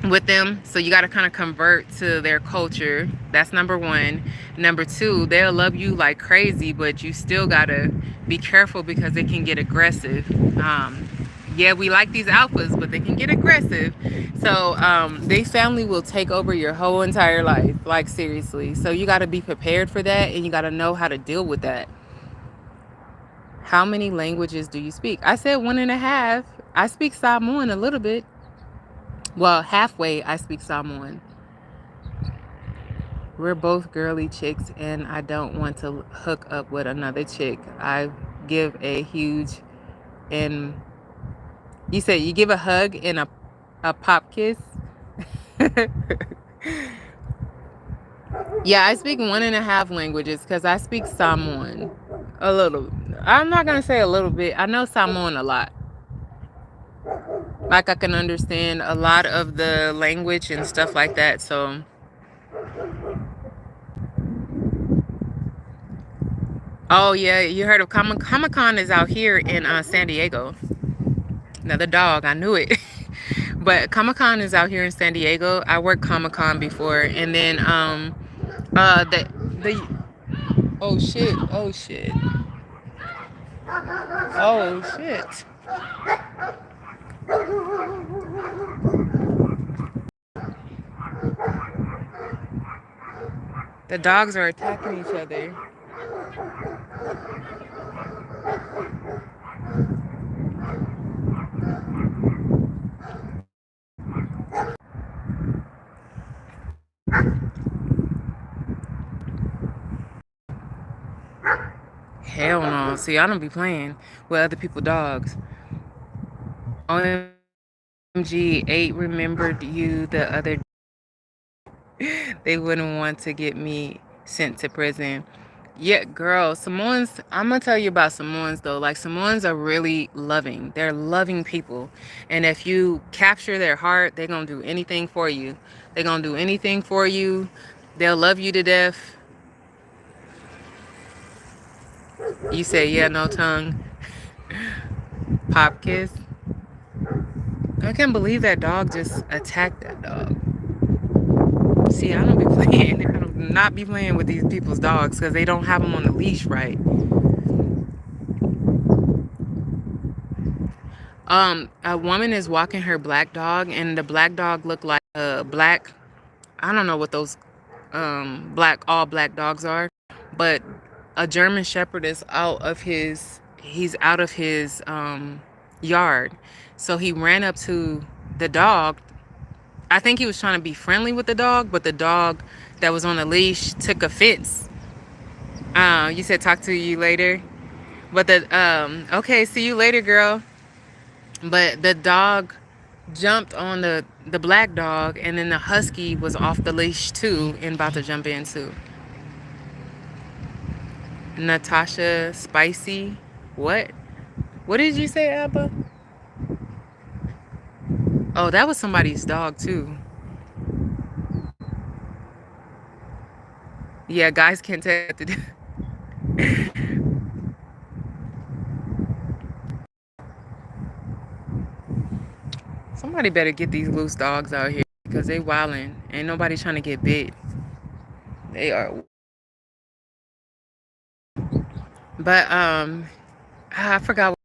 with them. So you got to kind of convert to their culture. That's number one. Number two, they'll love you like crazy, but you still got to be careful because they can get aggressive. Yeah, we like these alphas, but they can get aggressive. So they family will take over your whole entire life, like, seriously. So you got to be prepared for that, and you got to know how to deal with that. How many languages do you speak? I said one and a half. I speak Samoan a little bit. Well, halfway I speak Samoan. We're both girly chicks, and I don't want to hook up with another chick. I give a huge, and you said you give a hug and a pop kiss. Yeah, I speak one and a half languages because I speak Samoan a little. I'm not gonna say a little bit. I know Samoan a lot. Like, I can understand a lot of the language and stuff like that. So oh yeah, you heard of Comic-Con is out here in San Diego. Another dog, I knew it. But Comic-Con is out here in San Diego. I worked Comic-Con before, and then the oh shit, oh shit, oh shit. The dogs are attacking each other. Hell no. See, I don't be playing with other people's dogs. OMG, 8 remembered you the other day. They wouldn't want to get me sent to prison. Yeah, girl, Samoans, I'm gonna tell you about Samoans though. Like, Samoans are really loving. They're loving people. And if you capture their heart, they're gonna do anything for you. They're gonna do anything for you. They'll love you to death. You say, yeah, no tongue. Pop kiss. I can't believe that dog just attacked that dog. See, I don't be playing. I do not be playing with these people's dogs because they don't have them on the leash right. A woman is walking her black dog, and the black dog looked like a black. I don't know what those all black dogs are, but a German Shepherd is out of his. He's out of his yard, so he ran up to the dog. I think he was trying to be friendly with the dog, but the dog that was on the leash took offense. You said talk to you later, but okay, see you later, girl. But the dog jumped on the black dog, and then the husky was off the leash too and about to jump in too. Natasha Spicy, what did you say, Abba? Oh, that was somebody's dog too. Yeah, guys can't tell. Somebody better get these loose dogs out here because they wildin'. Ain't nobody trying to get bit. They are. But I forgot.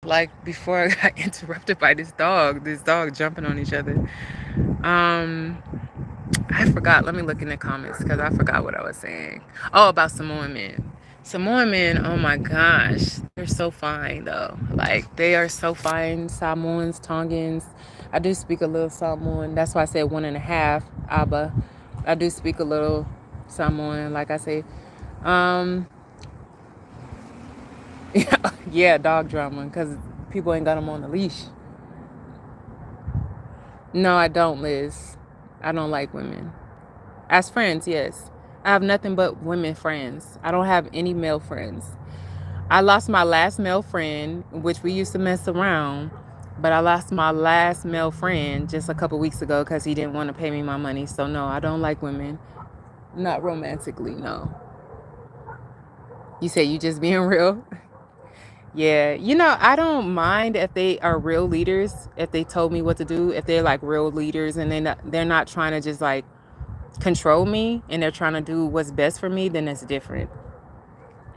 Like, before I got interrupted by this dog jumping on each other. I forgot. Let me look in the comments because I forgot what I was saying. Oh, about Samoan men. Samoan men, oh my gosh, they're so fine though. Like, they are so fine. Samoans, Tongans. I do speak a little Samoan. That's why I said 1.5, Abba. I do speak a little Samoan, like I say. Yeah, dog drama, because people ain't got them on the leash. No, I don't, Liz. I don't like women. As friends, yes. I have nothing but women friends. I don't have any male friends. I lost my last male friend, which we used to mess around, but I lost my last male friend just a couple weeks ago because he didn't want to pay me my money. So no, I don't like women. Not romantically, no. You say you just being real? Yeah, I don't mind if they are real leaders, if they told me what to do, if they're like real leaders and they're not trying to just like control me and they're trying to do what's best for me, then it's different.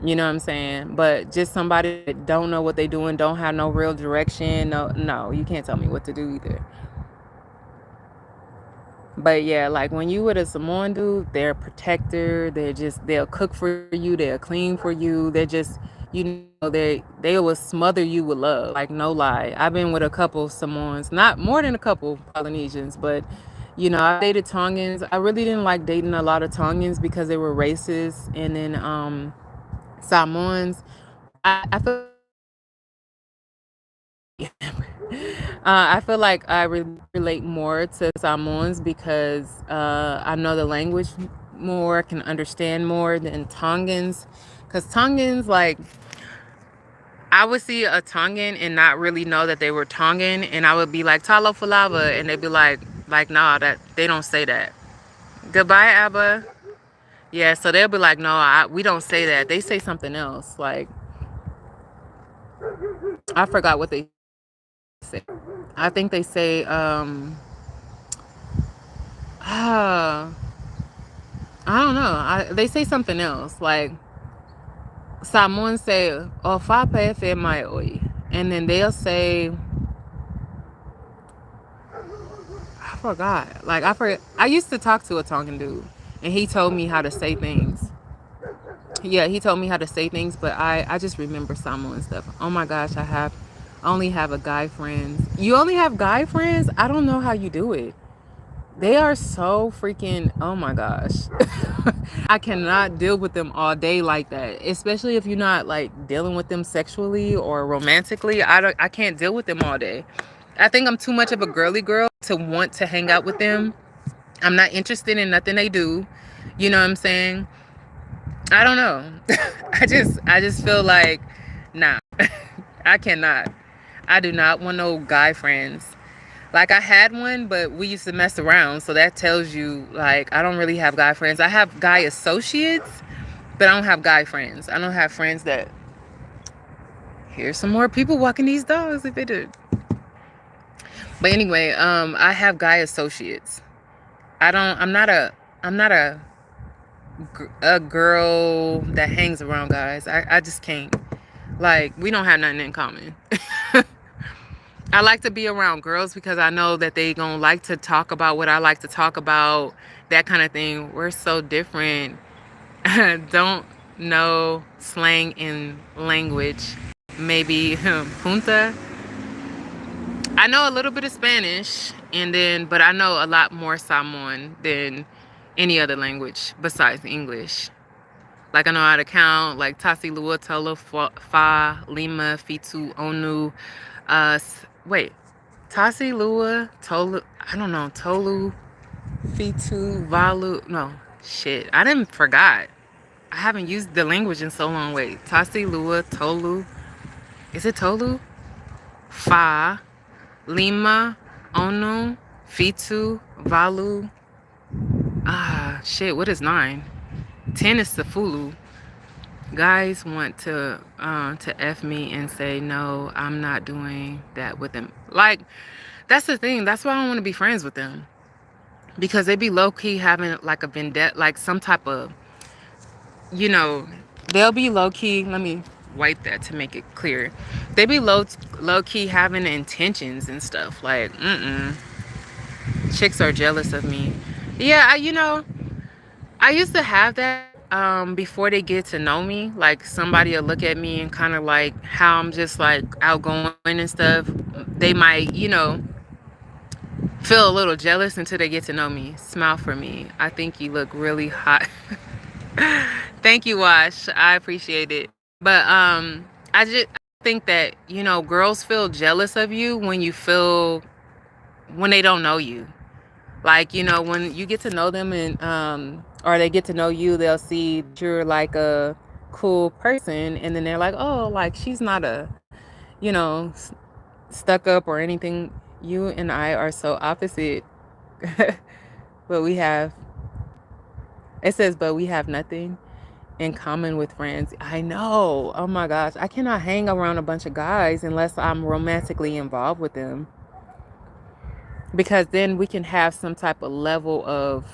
You know what I'm saying? But just somebody that don't know what they're doing, don't have no real direction, no, you can't tell me what to do either. But yeah, like when you with a Samoan dude, they're a protector. They'll cook for you. They'll clean for you. They're just, they will smother you with love. Like, no lie. I've been with a couple Samoans, not more than a couple Polynesians, but I dated Tongans. I really didn't like dating a lot of Tongans because they were racist. And then Samoans, I feel I feel like I relate more to Samoans because I know the language more, can understand more than Tongans. Because Tongans, like, I would see a Tongan and not really know that they were Tongan, and I would be like, Talo Falava, and they'd be like, nah, that they don't say that. Goodbye, Abba. Yeah, so they'll be like, no, we don't say that. They say something else. Like, I forgot what they say. I think they say, I don't know. They say something else. Like, Samoan say, "Oh, fa pe fe mai oi," and then they'll say, I forgot. Like, I forget. I used to talk to a Tongan dude, and he told me how to say things. Yeah, he told me how to say things, but I just remember Samoan stuff. Oh my gosh, I only have a guy friends. You only have guy friends? I don't know how you do it. They are so freaking, oh my gosh. I cannot deal with them all day like that, especially if you're not like dealing with them sexually or romantically. I can't deal with them all day. I think I'm too much of a girly girl to want to hang out with them. I'm not interested in nothing they do. You know what I'm saying? I don't know. I just feel like, nah. I cannot. I do not want no guy friends. Like, I had one, but we used to mess around. So that tells you, like, I don't really have guy friends. I have guy associates, but I don't have guy friends. I don't have friends that, here's some more people walking these dogs if it did. But anyway, I have guy associates. I'm not a girl that hangs around guys. I just can't. Like, we don't have nothing in common. I like to be around girls because I know that they gonna like to talk about what I like to talk about, that kind of thing. We're so different. Don't know slang in language. Maybe punta. I know a little bit of Spanish, but I know a lot more Samoan than any other language besides English. Like, I know how to count, like Tasi Lua, Tolo, Fa, Lima, Fitu, Onu. Wait, Tasi Lua, Tolu, I don't know, Tolu, Fitu, Valu. No, shit, I didn't forgot. I haven't used the language in so long. Wait, Tasi Lua, Tolu. Is it Tolu? Fa, Lima, Onu, Fitu, Valu. Shit, what is 9? 10 is Sefulu. Guys want to F me and say, no, I'm not doing that with them. Like, that's the thing. That's why I don't want to be friends with them. Because they be low-key having, like, a vendetta, like, some type of, you know, they'll be low-key, let me wipe that to make it clear. They be low-key having intentions and stuff. Like, chicks are jealous of me. Yeah, I used to have that before they get to know me. Like, somebody will look at me and kind of like how I'm just like outgoing and stuff. They might, feel a little jealous until they get to know me. Smile for me. I think you look really hot. Thank you, Wash. I appreciate it. But I just think that, girls feel jealous of you when they don't know you. Like, when you get to know them and or they get to know you, they'll see that you're like a cool person, and then they're like, oh, like, she's not a, stuck up or anything. You and I are so opposite. But it says, but we have nothing in common with friends. I know. Oh my gosh. I cannot hang around a bunch of guys unless I'm romantically involved with them. Because then we can have some type of level of,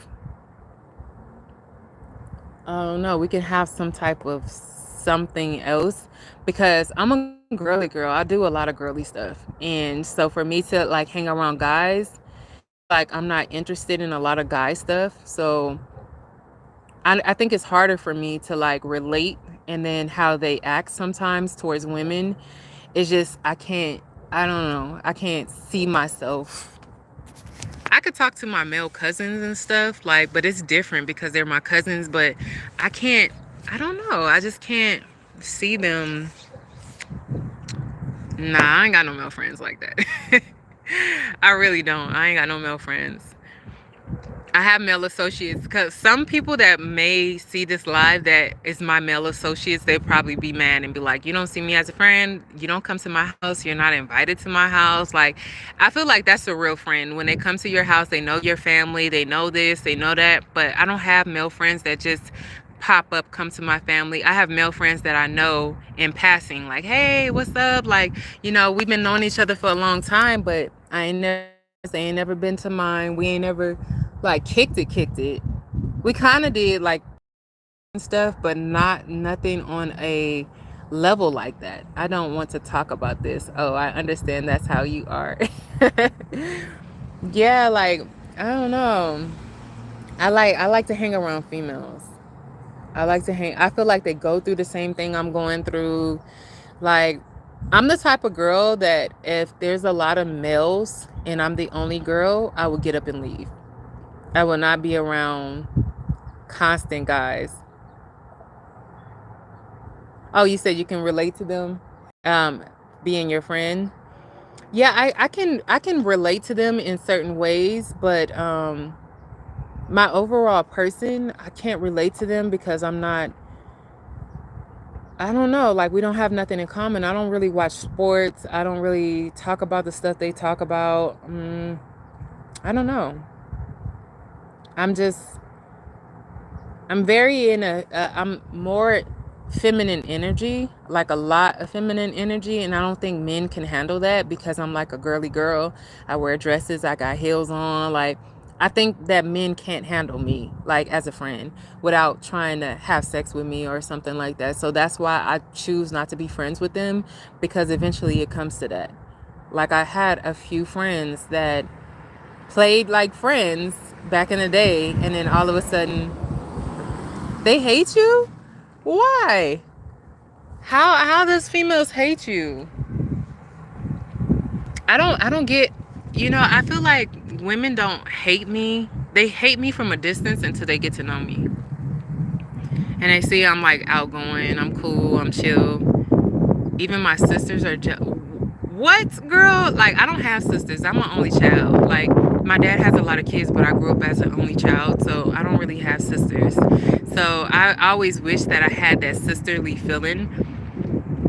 I don't know, we can have some type of something else. Because I'm a girly girl. I do a lot of girly stuff. And so for me to like hang around guys, like, I'm not interested in a lot of guy stuff. So I think it's harder for me to like relate, and then how they act sometimes towards women. It's just, I don't know. I can't see myself. I could talk to my male cousins and stuff, like, but it's different because they're my cousins. But I don't know. I just can't see them. Nah, I ain't got no male friends like that. I really don't. I ain't got no male friends. I have male associates, because some people that may see this live that is my male associates, they'll probably be mad and be like, you don't see me as a friend, you don't come to my house, you're not invited to my house. Like, I feel like that's a real friend. When they come to your house, they know your family, they know this, they know that. But I don't have male friends that just pop up, come to my family. I have male friends that I know in passing, like, hey, what's up? Like, we've been knowing each other for a long time, but they ain't never been to mine. We ain't never like kicked it. We kind of did like stuff, but nothing on a level like that. I don't want to talk about this. Oh, I understand that's how you are. Yeah, like, I don't know. I like to hang around females. I feel like they go through the same thing I'm going through. Like, I'm the type of girl that if there's a lot of males and I'm the only girl, I will get up and leave. I will not be around constant guys. Oh, you said you can relate to them, um, being your friend. Yeah, I can relate to them in certain ways, but my overall person, I can't relate to them because I'm not. I don't know. Like we don't have nothing in common. I don't really watch sports. I don't really talk about the stuff they talk about. I don't know. I'm just I'm very in I'm more feminine energy, like a lot of feminine energy, and I don't think men can handle that because I'm like a girly girl. I wear dresses, I got heels on, like I think that men can't handle me like as a friend without trying to have sex with me or something like that. So that's why I choose not to be friends with them because eventually it comes to that. Like I had a few friends that played like friends back in the day and then all of a sudden they hate you? Why? How does females hate you? I don't get, I feel like women don't hate me. They hate me from a distance until they get to know me. And they see I'm like outgoing, I'm cool, I'm chill. Even my sisters are what, girl? Like I don't have sisters. I'm an only child. Like my dad has a lot of kids, but I grew up as an only child, so I don't really have sisters. So I always wish that I had that sisterly feeling,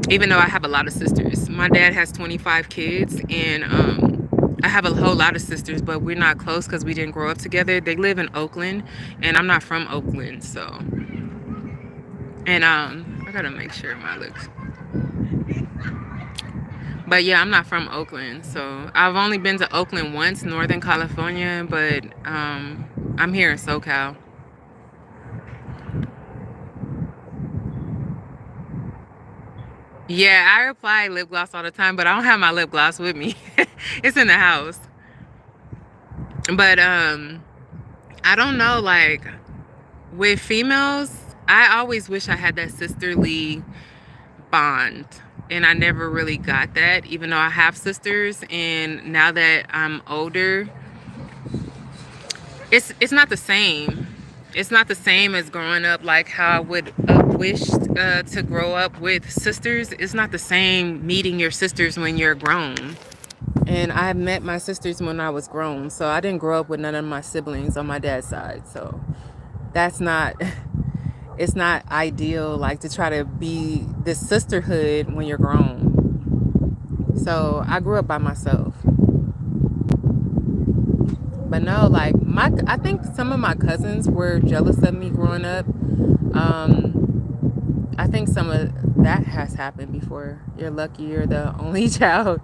even though I have a lot of sisters. My dad has 25 kids, and I have a whole lot of sisters, but we're not close because we didn't grow up together. They live in Oakland, and I'm not from Oakland, so. And I gotta make sure my looks. But yeah, I'm not from Oakland, so I've only been to Oakland once, Northern California, but I'm here in SoCal. Yeah, I apply lip gloss all the time, but I don't have my lip gloss with me. It's in the house. But I don't know, like with females, I always wish I had that sisterly bond. And I never really got that, even though I have sisters. And now that I'm older, it's not the same. It's not the same as growing up, like how I would have wished to grow up with sisters. It's not the same meeting your sisters when you're grown. And I met my sisters when I was grown, so I didn't grow up with none of my siblings on my dad's side. So that's not, it's not ideal, like to try to be this sisterhood when you're grown. So I grew up by myself. But no, like I think some of my cousins were jealous of me growing up. I think some of that has happened before. You're lucky you're the only child.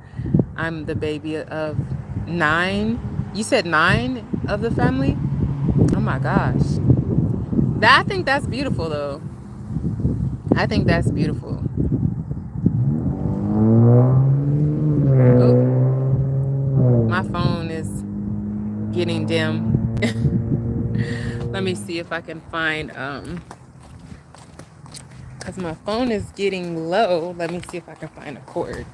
I'm the baby of 9. You said 9 of the family? Oh my gosh. I think that's beautiful though. I think that's beautiful. Oh, my phone is getting dim. Let me see if I can find because my phone is getting low. Let me see if I can find a cord.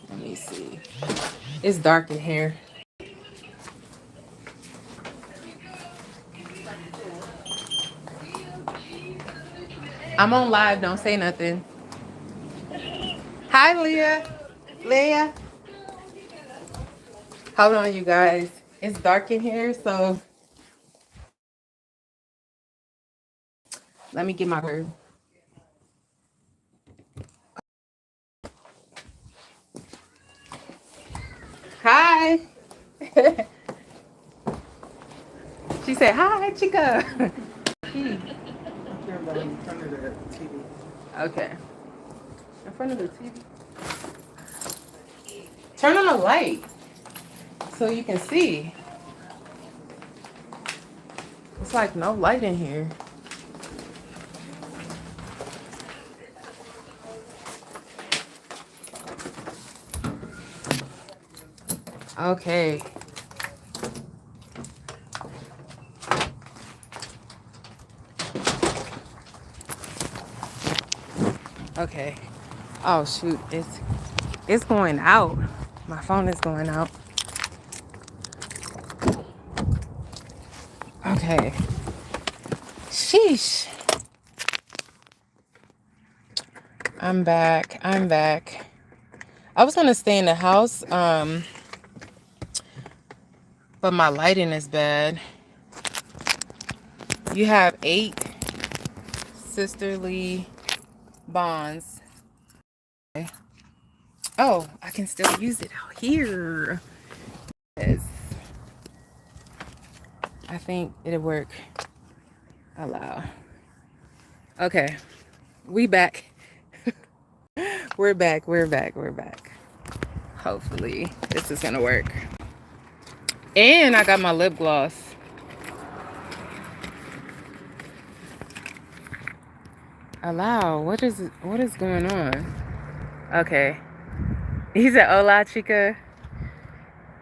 Let me see. It's dark in here. I'm on live. Don't say nothing. Hi, Leah. Leah. Hold on, you guys. It's dark in here, so let me get my word. Hi. She said, hi, chica. Okay. In front of the TV. Turn on the light so you can see. It's like no light in here. Okay. Okay. Oh shoot, it's going out. My phone is going out. Okay. Sheesh. I'm back. I was gonna stay in the house, but my lighting is bad. You have 8 sisterly bonds. Okay. Oh, I can still use it out here. Yes. I think it'll work. Allow. Okay. We back. We're back. Hopefully this is gonna work. And I got my lip gloss. Allow. What is going on? Okay. He said, "Hola, chica."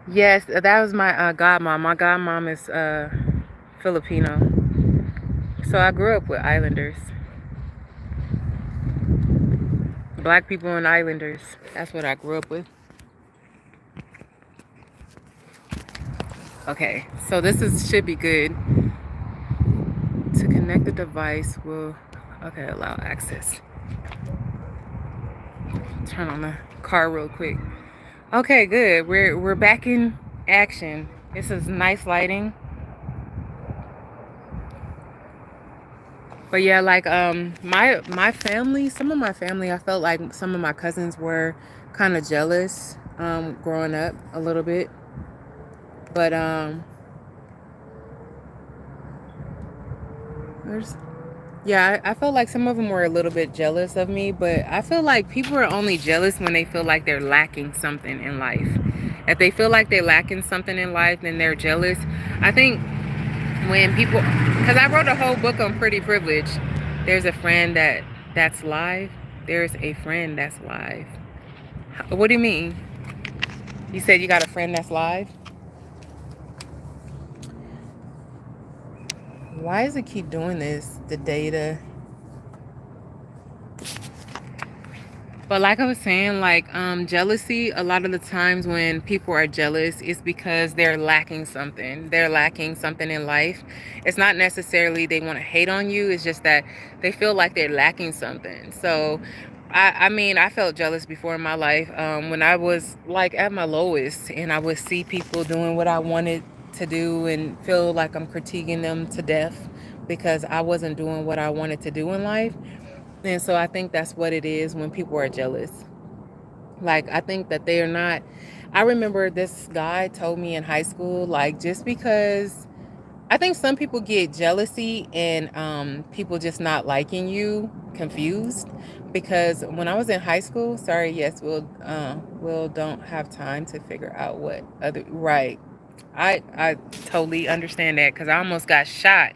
Yes, that was my godmom. My godmom is Filipino. So I grew up with islanders. Black people and islanders. That's what I grew up with. Okay, so this should be good. To connect the device will, okay, allow access. Turn on the car real quick. Okay, good. We're back in action. This is nice lighting. But yeah, like my family, some of my family, I felt like some of my cousins were kind of jealous growing up a little bit. But yeah, I felt like some of them were a little bit jealous of me, but I feel like people are only jealous when they feel like they're lacking something in life. If they feel like they're lacking something in life, then they're jealous. I think when people, because I wrote a whole book on pretty privilege. There's a friend that's live. There's a friend that's live. What do you mean? You said you got a friend that's live? Why does it keep doing this? The data. But like I was saying, like jealousy, a lot of the times when people are jealous, it's because they're lacking something. They're lacking something in life. It's not necessarily they want to hate on you. It's just that they feel like they're lacking something. So, I mean, I felt jealous before in my life when I was like at my lowest and I would see people doing what I wanted to do and feel like I'm critiquing them to death because I wasn't doing what I wanted to do in life. And so I think that's what it is when people are jealous. Like, I think that they are not. I remember this guy told me in high school, like, just because I think some people get jealousy and people just not liking you confused. Because when I was in high school, sorry, yes, we'll don't have time to figure out what other, right. I totally understand that because I almost got shot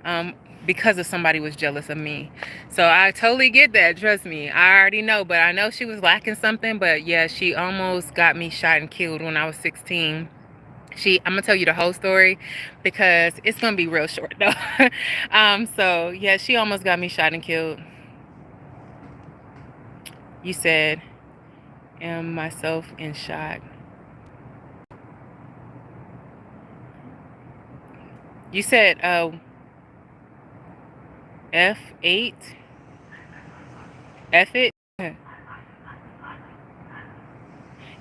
um, because of somebody was jealous of me. So I totally get that. Trust me. I already know, but I know she was lacking something. But yeah, she almost got me shot and killed when I was 16. I'm gonna tell you the whole story because it's gonna be real short though. So yeah, she almost got me shot and killed. You said, am myself in shock. You said F8. F it.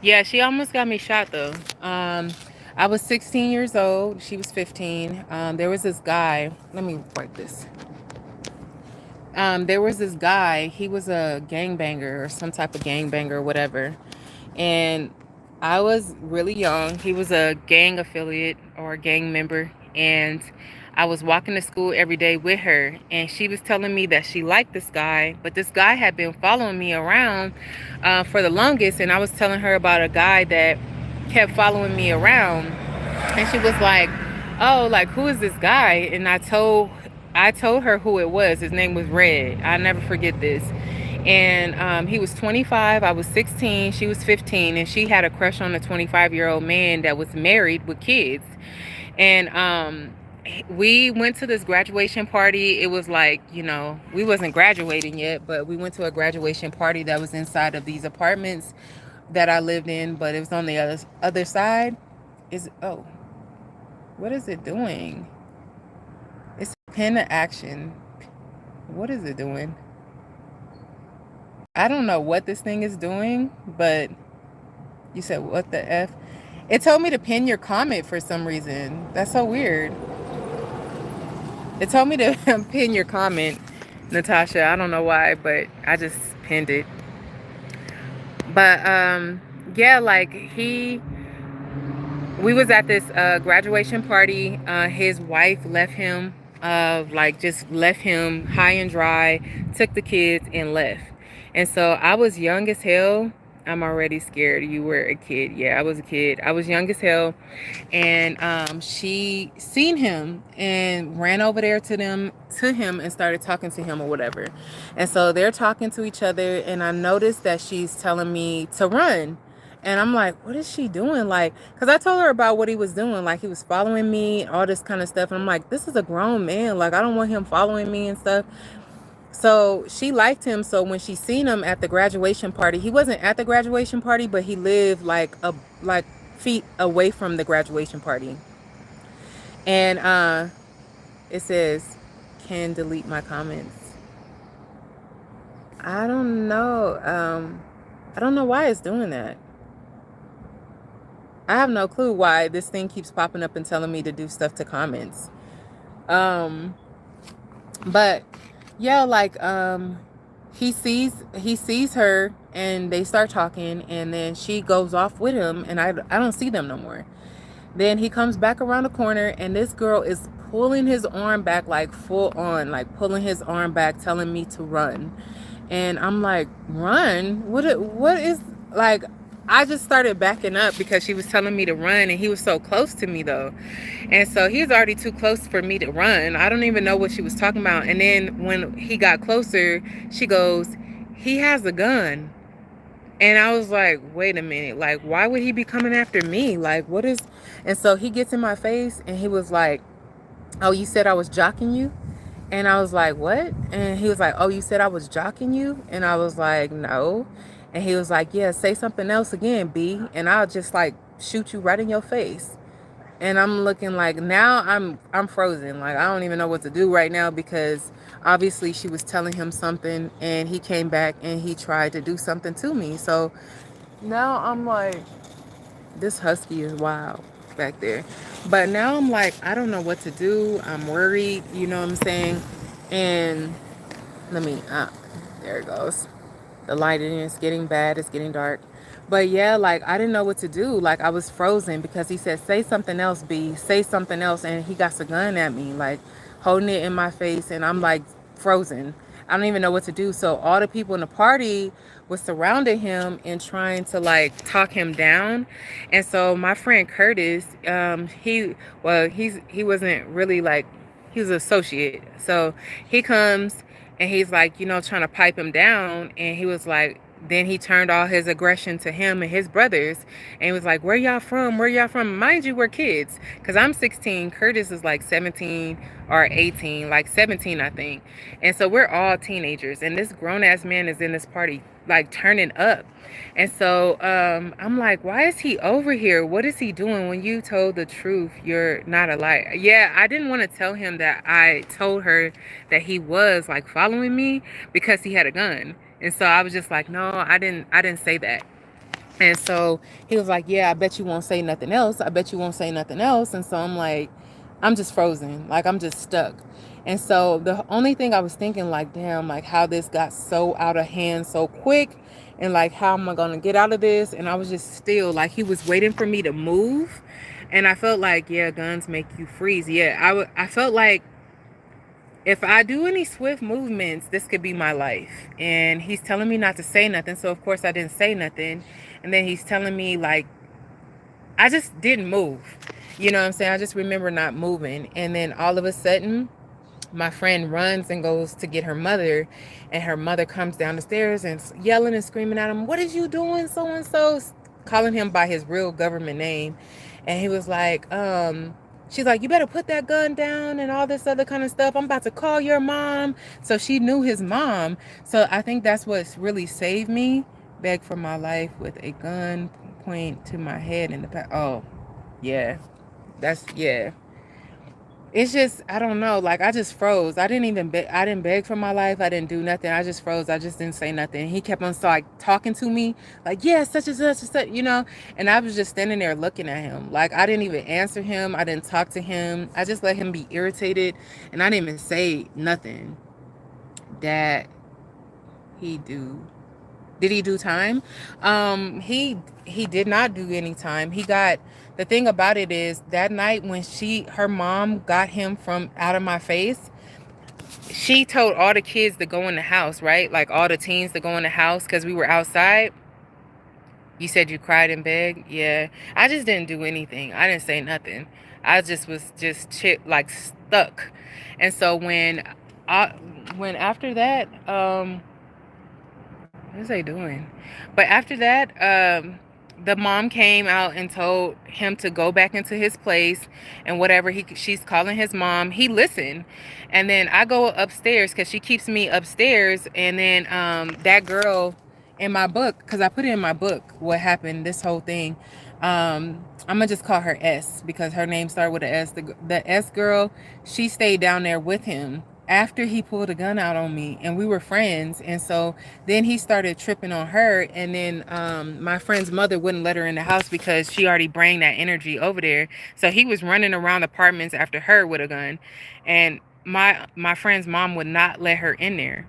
Yeah, she almost got me shot though. I was 16 years old. She was 15. There was this guy. Let me write this. There was this guy. He was a gangbanger or some type of gangbanger or whatever. And I was really young. He was a gang affiliate or a gang member. And I was walking to school every day with her. And she was telling me that she liked this guy. But this guy had been following me around for the longest. And I was telling her about a guy that kept following me around. And she was like, oh, like, who is this guy? And I told her who it was. His name was Red. I'll never forget this. And he was 25. I was 16. She was 15. And she had a crush on a 25-year-old man that was married with kids. And we went to this graduation party. It was like, we wasn't graduating yet, but we went to a graduation party that was inside of these apartments that I lived in, but it was on the other side. Oh, what is it doing? Pin to action. What is it doing? I don't know what this thing is doing, but you said what the F? It told me to pin your comment for some reason. That's so weird. It told me to pin your comment, Natasha. I don't know why, but I just pinned it. But yeah, like we was at this graduation party. His wife left him, like just left him high and dry, took the kids and left. And so I was young as hell. I'm already scared. You were a kid. Yeah, I was a kid. I was young as hell. And she seen him and ran over there to him and started talking to him or whatever. And so they're talking to each other, and I noticed that she's telling me to run. And I'm like, what is she doing? Like, because I told her about what he was doing. Like, he was following me, all this kind of stuff. And I'm like, this is a grown man. Like, I don't want him following me and stuff. So she liked him. So when she seen him at the graduation party, he wasn't at the graduation party, but he lived like feet away from the graduation party. And it says, can delete my comments. I don't know. I don't know why it's doing that. I have no clue why this thing keeps popping up and telling me to do stuff to comments. But yeah, like he sees her and they start talking, and then she goes off with him, and I don't see them no more. Then he comes back around the corner, and this girl is pulling his arm back, like full on, like pulling his arm back, telling me to run. And I'm like, run? What is, like, I just started backing up because she was telling me to run, and he was so close to me though. And so he's already too close for me to run. I don't even know what she was talking about. And then when he got closer, she goes, he has a gun. And I was like, wait a minute, like, why would he be coming after me? Like, what is... And so he gets in my face and he was like, oh, you said I was jocking you? And I was like, what? And he was like, oh, you said I was jocking you? And I was like, no. And he was like, yeah, say something else again, B, and I'll just like shoot you right in your face. And I'm looking like, now I'm frozen. Like, I don't even know what to do right now, because obviously she was telling him something and he came back and he tried to do something to me. So now I'm like, this husky is wild back there. But now I'm like, I don't know what to do. I'm worried, you know what I'm saying? And let me, there it goes. The lighting is getting bad. It's getting dark. But yeah, like, I didn't know what to do. Like, I was frozen because he said, say something else, B. Say something else. And he got a gun at me, like, holding it in my face. And I'm, like, frozen. I don't even know what to do. So all the people in the party was surrounding him and trying to, like, talk him down. And so my friend Curtis, he wasn't really, like, he was an associate. So he comes and he's like, you know, trying to pipe him down. And he was like, then he turned all his aggression to him and his brothers. And he was like, where y'all from? Where y'all from? Mind you, we're kids. Because I'm 16. Curtis is like 17 or 18. Like 17, I think. And so we're all teenagers. And this grown-ass man is in this party, like, turning up. And so I'm like, why is he over here? What is he doing? When you told the truth, you're not a liar. Yeah, I didn't want to tell him that I told her that he was, like, following me because he had a gun. And so I was just like, no, I didn't say that. And so he was like, yeah, I bet you won't say nothing else. I bet you won't say nothing else. And so I'm like, I'm just frozen. Like, I'm just stuck. And so the only thing I was thinking, like, damn, like, how this got so out of hand so quick, and like, how am I going to get out of this? And I was just still like, he was waiting for me to move. And I felt like, yeah, guns make you freeze. Yeah, I felt like if I do any swift movements, this could be my life. And he's telling me not to say nothing. So of course I didn't say nothing. And then he's telling me, like, I just didn't move. You know what I'm saying? I just remember not moving. And then all of a sudden, my friend runs and goes to get her mother, and her mother comes down the stairs and yelling and screaming at him, what is you doing, so and so, calling him by his real government name. And he was like, she's like, you better put that gun down and all this other kind of stuff. I'm about to call your mom. So she knew his mom. So I think that's what's really saved me. Beg for my life with a gun point to my head in the back. Oh, yeah. That's, yeah. It's just, I don't know, like, I just froze. I didn't beg for my life. I didn't do nothing. I just froze. I just didn't say nothing. He kept on like talking to me, like, yeah, such and such and such, you know. And I was just standing there looking at him. Like, I didn't even answer him. I didn't talk to him. I just let him be irritated, and I didn't even say nothing. That he do Did he do time? He did not do any time. He got, the thing about it is that night when her mom got him from out of my face, she told all the kids to go in the house, right? Like all the teens to go in the house because we were outside. You said you cried and begged. Yeah, I just didn't do anything. I didn't say nothing. I just was just like stuck. And so I when after that, what is they doing? But after that, the mom came out and told him to go back into his place and whatever she's calling his mom. He listened, and then I go upstairs because she keeps me upstairs. And then that girl in my book, because I put it in my book what happened, this whole thing. I'm gonna just call her S because her name started with an S. The S girl, she stayed down there with him after he pulled a gun out on me, and we were friends. And so then he started tripping on her, and then my friend's mother wouldn't let her in the house because she already bring that energy over there. So he was running around apartments after her with a gun, and my friend's mom would not let her in there.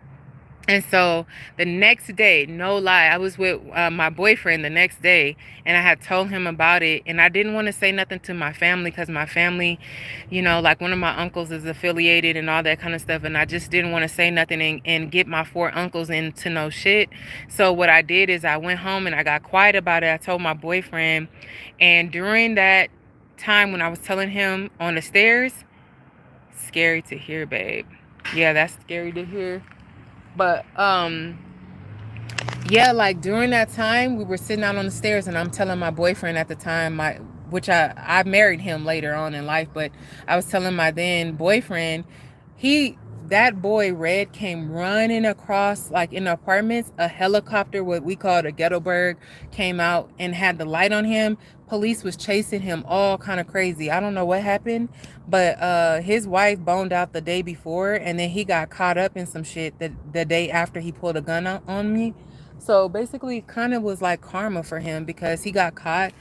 And so the next day, no lie, I was with my boyfriend the next day, and I had told him about it. And I didn't want to say nothing to my family because my family, you know, like one of my uncles is affiliated and all that kind of stuff. And I just didn't want to say nothing and get my 4 uncles into no shit. So what I did is I went home and I got quiet about it. I told my boyfriend. And during that time when I was telling him on the stairs, scary to hear, babe. Yeah, that's scary to hear. But yeah, like during that time we were sitting out on the stairs, and I'm telling my boyfriend at the time, which I married him later on in life, but I was telling my then boyfriend, he that boy Red came running across, like in the apartments, a helicopter, what we called a ghetto bird, came out and had the light on him. Police was chasing him all kind of crazy. I don't know what happened, but his wife boned out the day before, and then he got caught up in some shit the day after he pulled a gun out on me. So basically kind of was like karma for him because he got caught.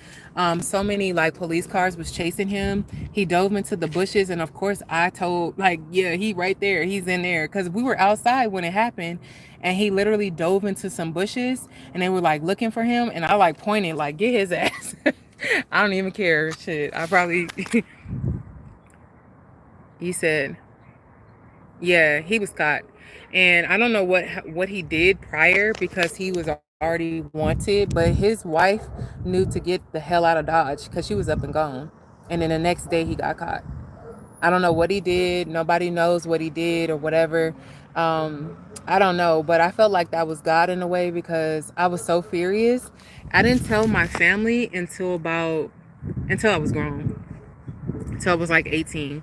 So many like police cars was chasing him. He dove into the bushes, and of course I told, like, yeah, he right there, he's in there, because we were outside when it happened. And he literally dove into some bushes, and they were like looking for him, and I like pointed like, get his ass. I don't even care. Shit, I probably he said, yeah, he was caught. And I don't know what he did prior because he was already wanted, but his wife knew to get the hell out of Dodge because she was up and gone. And then the next day he got caught. I don't know what he did. Nobody knows what he did or whatever. I don't know, but I felt like that was God in a way because I was so furious. I didn't tell my family until I was grown. Until I was like 18.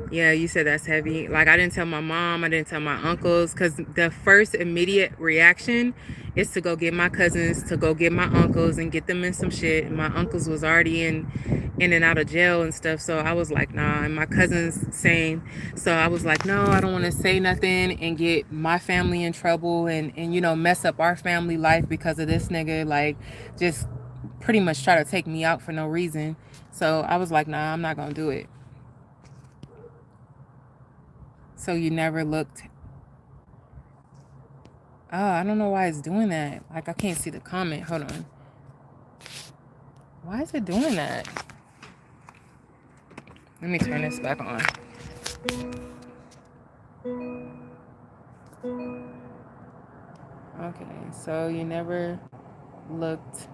Yeah, you said that's heavy. Like, I didn't tell my mom, I didn't tell my uncles, because the first immediate reaction is to go get my cousins, to go get my uncles and get them in some shit. And my uncles was already in and out of jail and stuff. So I was like, nah. And my cousins, same. So I was like, no, I don't want to say nothing and get my family in trouble and you know, mess up our family life because of this nigga. Like, just pretty much try to take me out for no reason. So I was like, nah, I'm not going to do it. So you never looked. Oh, I don't know why it's doing that. Like, I can't see the comment. Hold on. Why is it doing that? Let me turn this back on. Okay, so you never looked.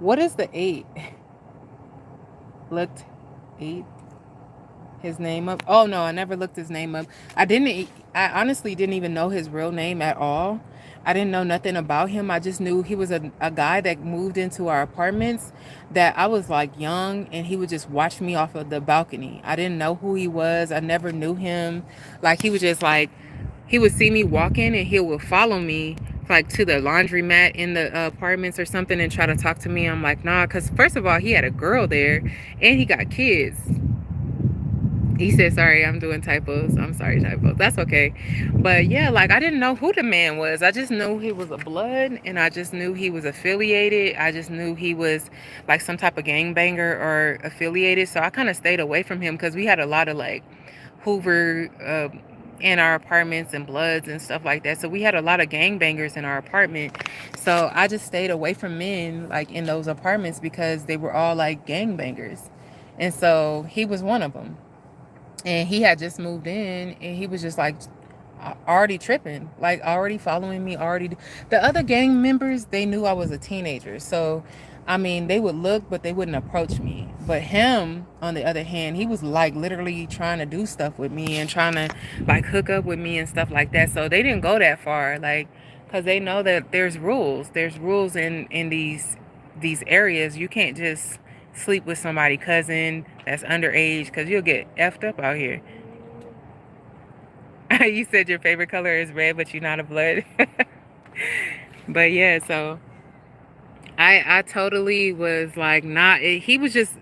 What is the 8? Looked 8? His name up? Oh no, I never looked his name up. I honestly didn't even know his real name at all. I didn't know nothing about him. I just knew he was a guy that moved into our apartments, that I was like young, and he would just watch me off of the balcony. I didn't know who he was. I never knew him. Like, he was just like, he would see me walking and he would follow me like to the laundromat in the apartments or something and try to talk to me. I'm like, nah, because first of all, he had a girl there and he got kids. He said, sorry, I'm doing typos. I'm sorry, typos. That's okay. But yeah, like I didn't know who the man was. I just knew he was a blood and I just knew he was affiliated. I just knew he was like some type of gangbanger or affiliated. So I kind of stayed away from him because we had a lot of like Hoover in our apartments and Bloods and stuff like that. So we had a lot of gangbangers in our apartment. So I just stayed away from men like in those apartments because they were all like gangbangers. And so he was one of them, and he had just moved in and he was just like already tripping, like already following me, already. The other gang members, they knew I was a teenager, so I mean they would look but they wouldn't approach me. But him on the other hand, he was like literally trying to do stuff with me and trying to like hook up with me and stuff like that. So they didn't go that far, like, because they know that there's rules in these areas. You can't just sleep with somebody cousin that's underage because you'll get effed up out here. You said your favorite color is red, but you're not a blood. But yeah, so I totally was like not. He was just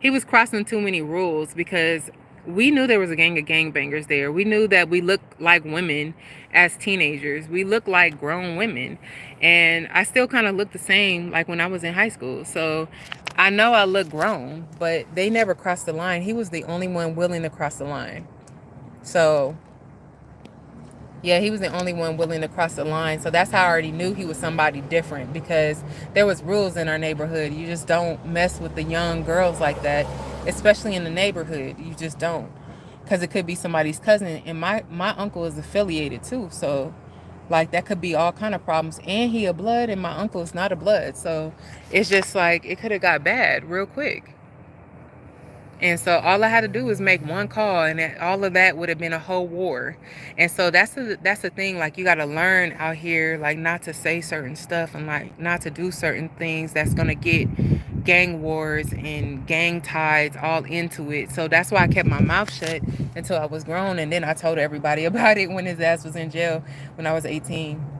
he was crossing too many rules because we knew there was a gang of gangbangers there. We knew that we looked like women as teenagers. We looked like grown women, and I still kind of looked the same like when I was in high school. So I know I look grown, but they never crossed the line. He was the only one willing to cross the line. So yeah, he was the only one willing to cross the line. So that's how I already knew he was somebody different because there was rules in our neighborhood. You just don't mess with the young girls like that, especially in the neighborhood. You just don't, because it could be somebody's cousin. And my uncle is affiliated too, so like that could be all kind of problems. And he a blood, and my uncle is not a blood, so it's just like it could have got bad real quick. And so all I had to do was make one call, and all of that would have been a whole war. And so that's the thing. Like you got to learn out here, like not to say certain stuff and like not to do certain things that's gonna get gang wars and gang ties all into it. So that's why I kept my mouth shut until I was grown, and then I told everybody about it when his ass was in jail when I was 18.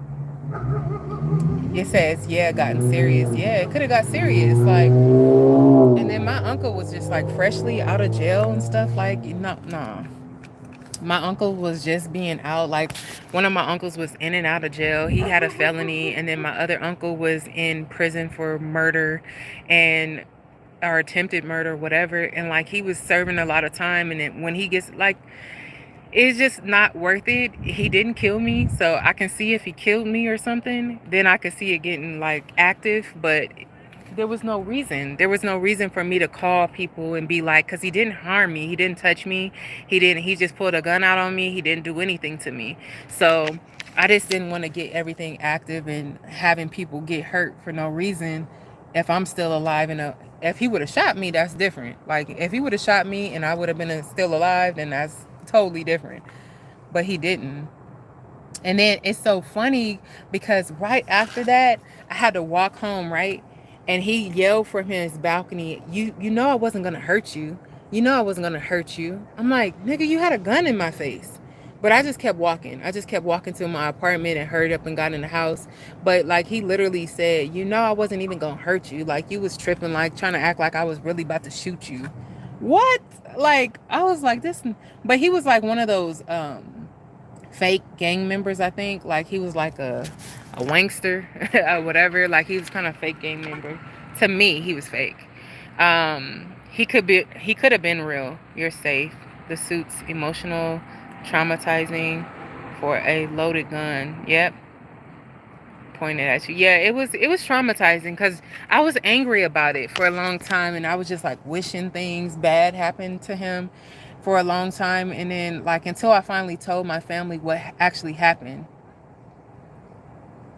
It says, yeah, gotten serious. Yeah, it could have got serious. Like, and then my uncle was just like freshly out of jail and stuff. Like, no, no. My uncle was just being out. Like, one of my uncles was in and out of jail. He had a felony, and then my other uncle was in prison for murder and or attempted murder, whatever. And like, he was serving a lot of time. And then when he gets like, it's just not worth it. He didn't kill me, so I can see if he killed me or something, then I could see it getting like active. But there was no reason. There was no reason for me to call people and be like, because he didn't harm me, he didn't touch me, he didn't. He just pulled a gun out on me. He didn't do anything to me. So I just didn't want to get everything active and having people get hurt for no reason. If I'm still alive and if he would have shot me, that's different. Like if he would have shot me and I would have been still alive, then that's totally different. But he didn't. And then it's so funny because right after that, I had to walk home, right? And he yelled from his balcony, you know I wasn't gonna hurt you. You know I wasn't gonna hurt you. I'm like, nigga, you had a gun in my face. But I just kept walking. I just kept walking to my apartment and hurried up and got in the house. But like he literally said, you know I wasn't even gonna hurt you. Like you was tripping, like trying to act like I was really about to shoot you. What? Like I was like this, but he was like one of those fake gang members, I think. Like he was like a wankster or whatever. Like he was kind of fake gang member. To me, he was fake. He could have been real. You're safe. The suit's emotional, traumatizing for a loaded gun. Yep, pointed at you. Yeah, it was traumatizing because I was angry about it for a long time, and I was just like wishing things bad happened to him for a long time, and then like until I finally told my family what actually happened.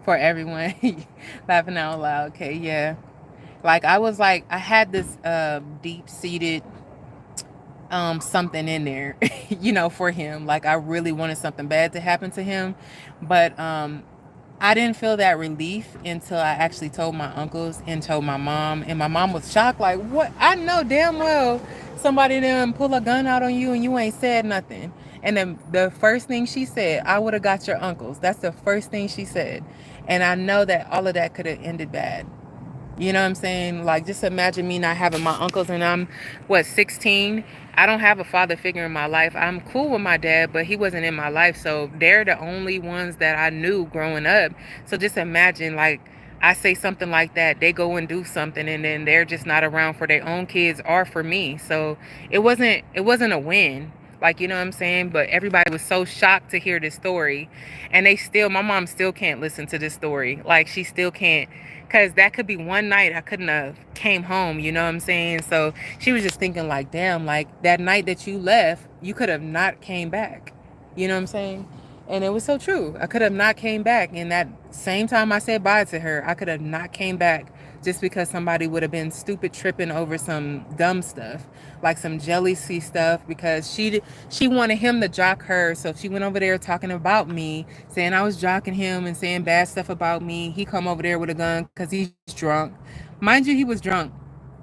For everyone laughing out loud. Okay, yeah. Like I was like I had this deep seated something in there, for him. Like I really wanted something bad to happen to him, but I didn't feel that relief until I actually told my uncles and told my mom, and my mom was shocked. Like, what? I know damn well somebody didn't pull a gun out on you and you ain't said nothing. And then the first thing she said, I would have got your uncles. That's the first thing she said, and I know that all of that could have ended bad. You know what I'm saying? Like, just imagine me not having my uncles, and I'm, what, 16? I don't have a father figure in my life. I'm cool with my dad, but he wasn't in my life. So they're the only ones that I knew growing up. So just imagine, like, I say something like that, they go and do something, and then they're just not around for their own kids or for me. So it wasn't a win. Like, you know what I'm saying? But everybody was so shocked to hear this story. And my mom still can't listen to this story. Like, she still can't, because that could be one night I couldn't have came home, you know what I'm saying? So she was just thinking like, damn, like that night that you left, you could have not came back. You know what I'm saying? And it was so true. I could have not came back. And that same time I said bye to her, I could have not came back just because somebody would have been stupid tripping over some dumb stuff, like some jealousy stuff, because she wanted him to jock her. So she went over there talking about me, saying I was jocking him and saying bad stuff about me. He come over there with a gun because he's drunk. Mind you, he was drunk.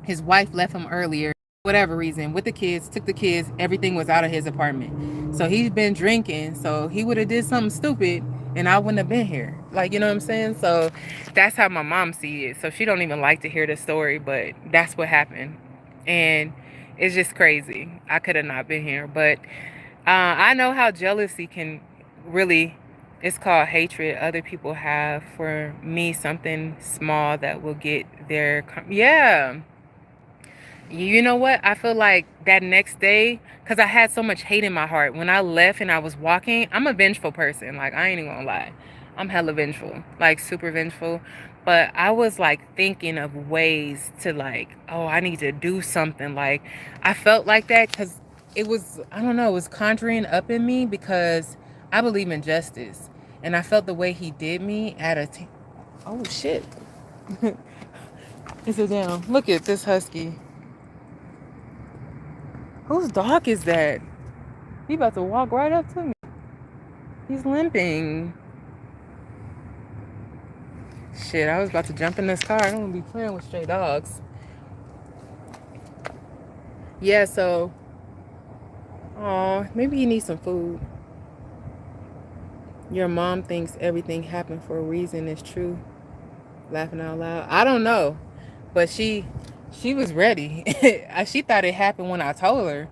His wife left him earlier, whatever reason, with the kids, took the kids, everything was out of his apartment. So he's been drinking, so he would have did something stupid and I wouldn't have been here. Like, you know what I'm saying? So that's how my mom sees it. So she don't even like to hear the story, but that's what happened. And it's just crazy. I could have not been here. But I know how jealousy can really, it's called hatred, other people have for me, something small that will get their, yeah. You know what? I feel like that next day, because I had so much hate in my heart. When I left and I was walking, I'm a vengeful person. Like, I ain't even gonna lie. I'm hella vengeful, like, super vengeful. But I was like thinking of ways to, like, oh, I need to do something. Like, I felt like that because it was, I don't know, it was conjuring up in me because I believe in justice. And I felt the way he did me at oh, shit. Is it down? Look at this husky. Whose dog is that? He about to walk right up to me. He's limping. Shit, I was about to jump in this car. I don't want to be playing with stray dogs. Yeah, so, oh, maybe he needs some food. Your mom thinks everything happened for a reason. It's true. Laughing out loud. I don't know, but she was ready. She thought it happened when I told her.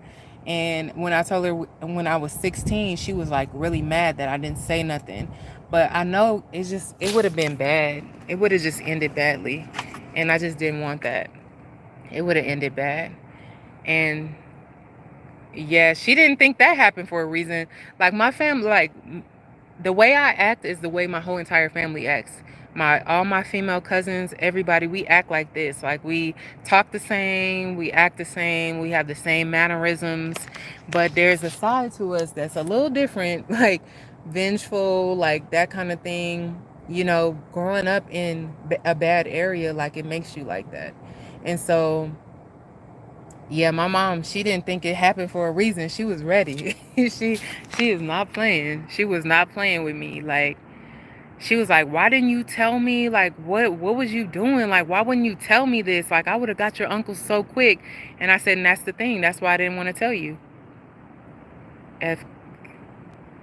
And when I told her when I was 16, she was like really mad that I didn't say nothing. But I know it would have been bad. It would have just ended badly. And I just didn't want that. It would have ended bad. And yeah, she didn't think that happened for a reason. Like, my family, like, the way I act is the way my whole entire family acts. All my female cousins, everybody, we act like this. Like, we talk the same, we act the same, we have the same mannerisms. But there's a side to us that's a little different, like vengeful, like that kind of thing. You know, growing up in a bad area, like, it makes you like that. And so, yeah, my mom, she didn't think it happened for a reason. She was ready. She is not playing. She was not playing with me. Like, she was like, "Why didn't you tell me? Like, what was you doing? Like, why wouldn't you tell me this? Like, I would have got your uncle so quick." And I said, "And that's the thing. That's why I didn't want to tell you. If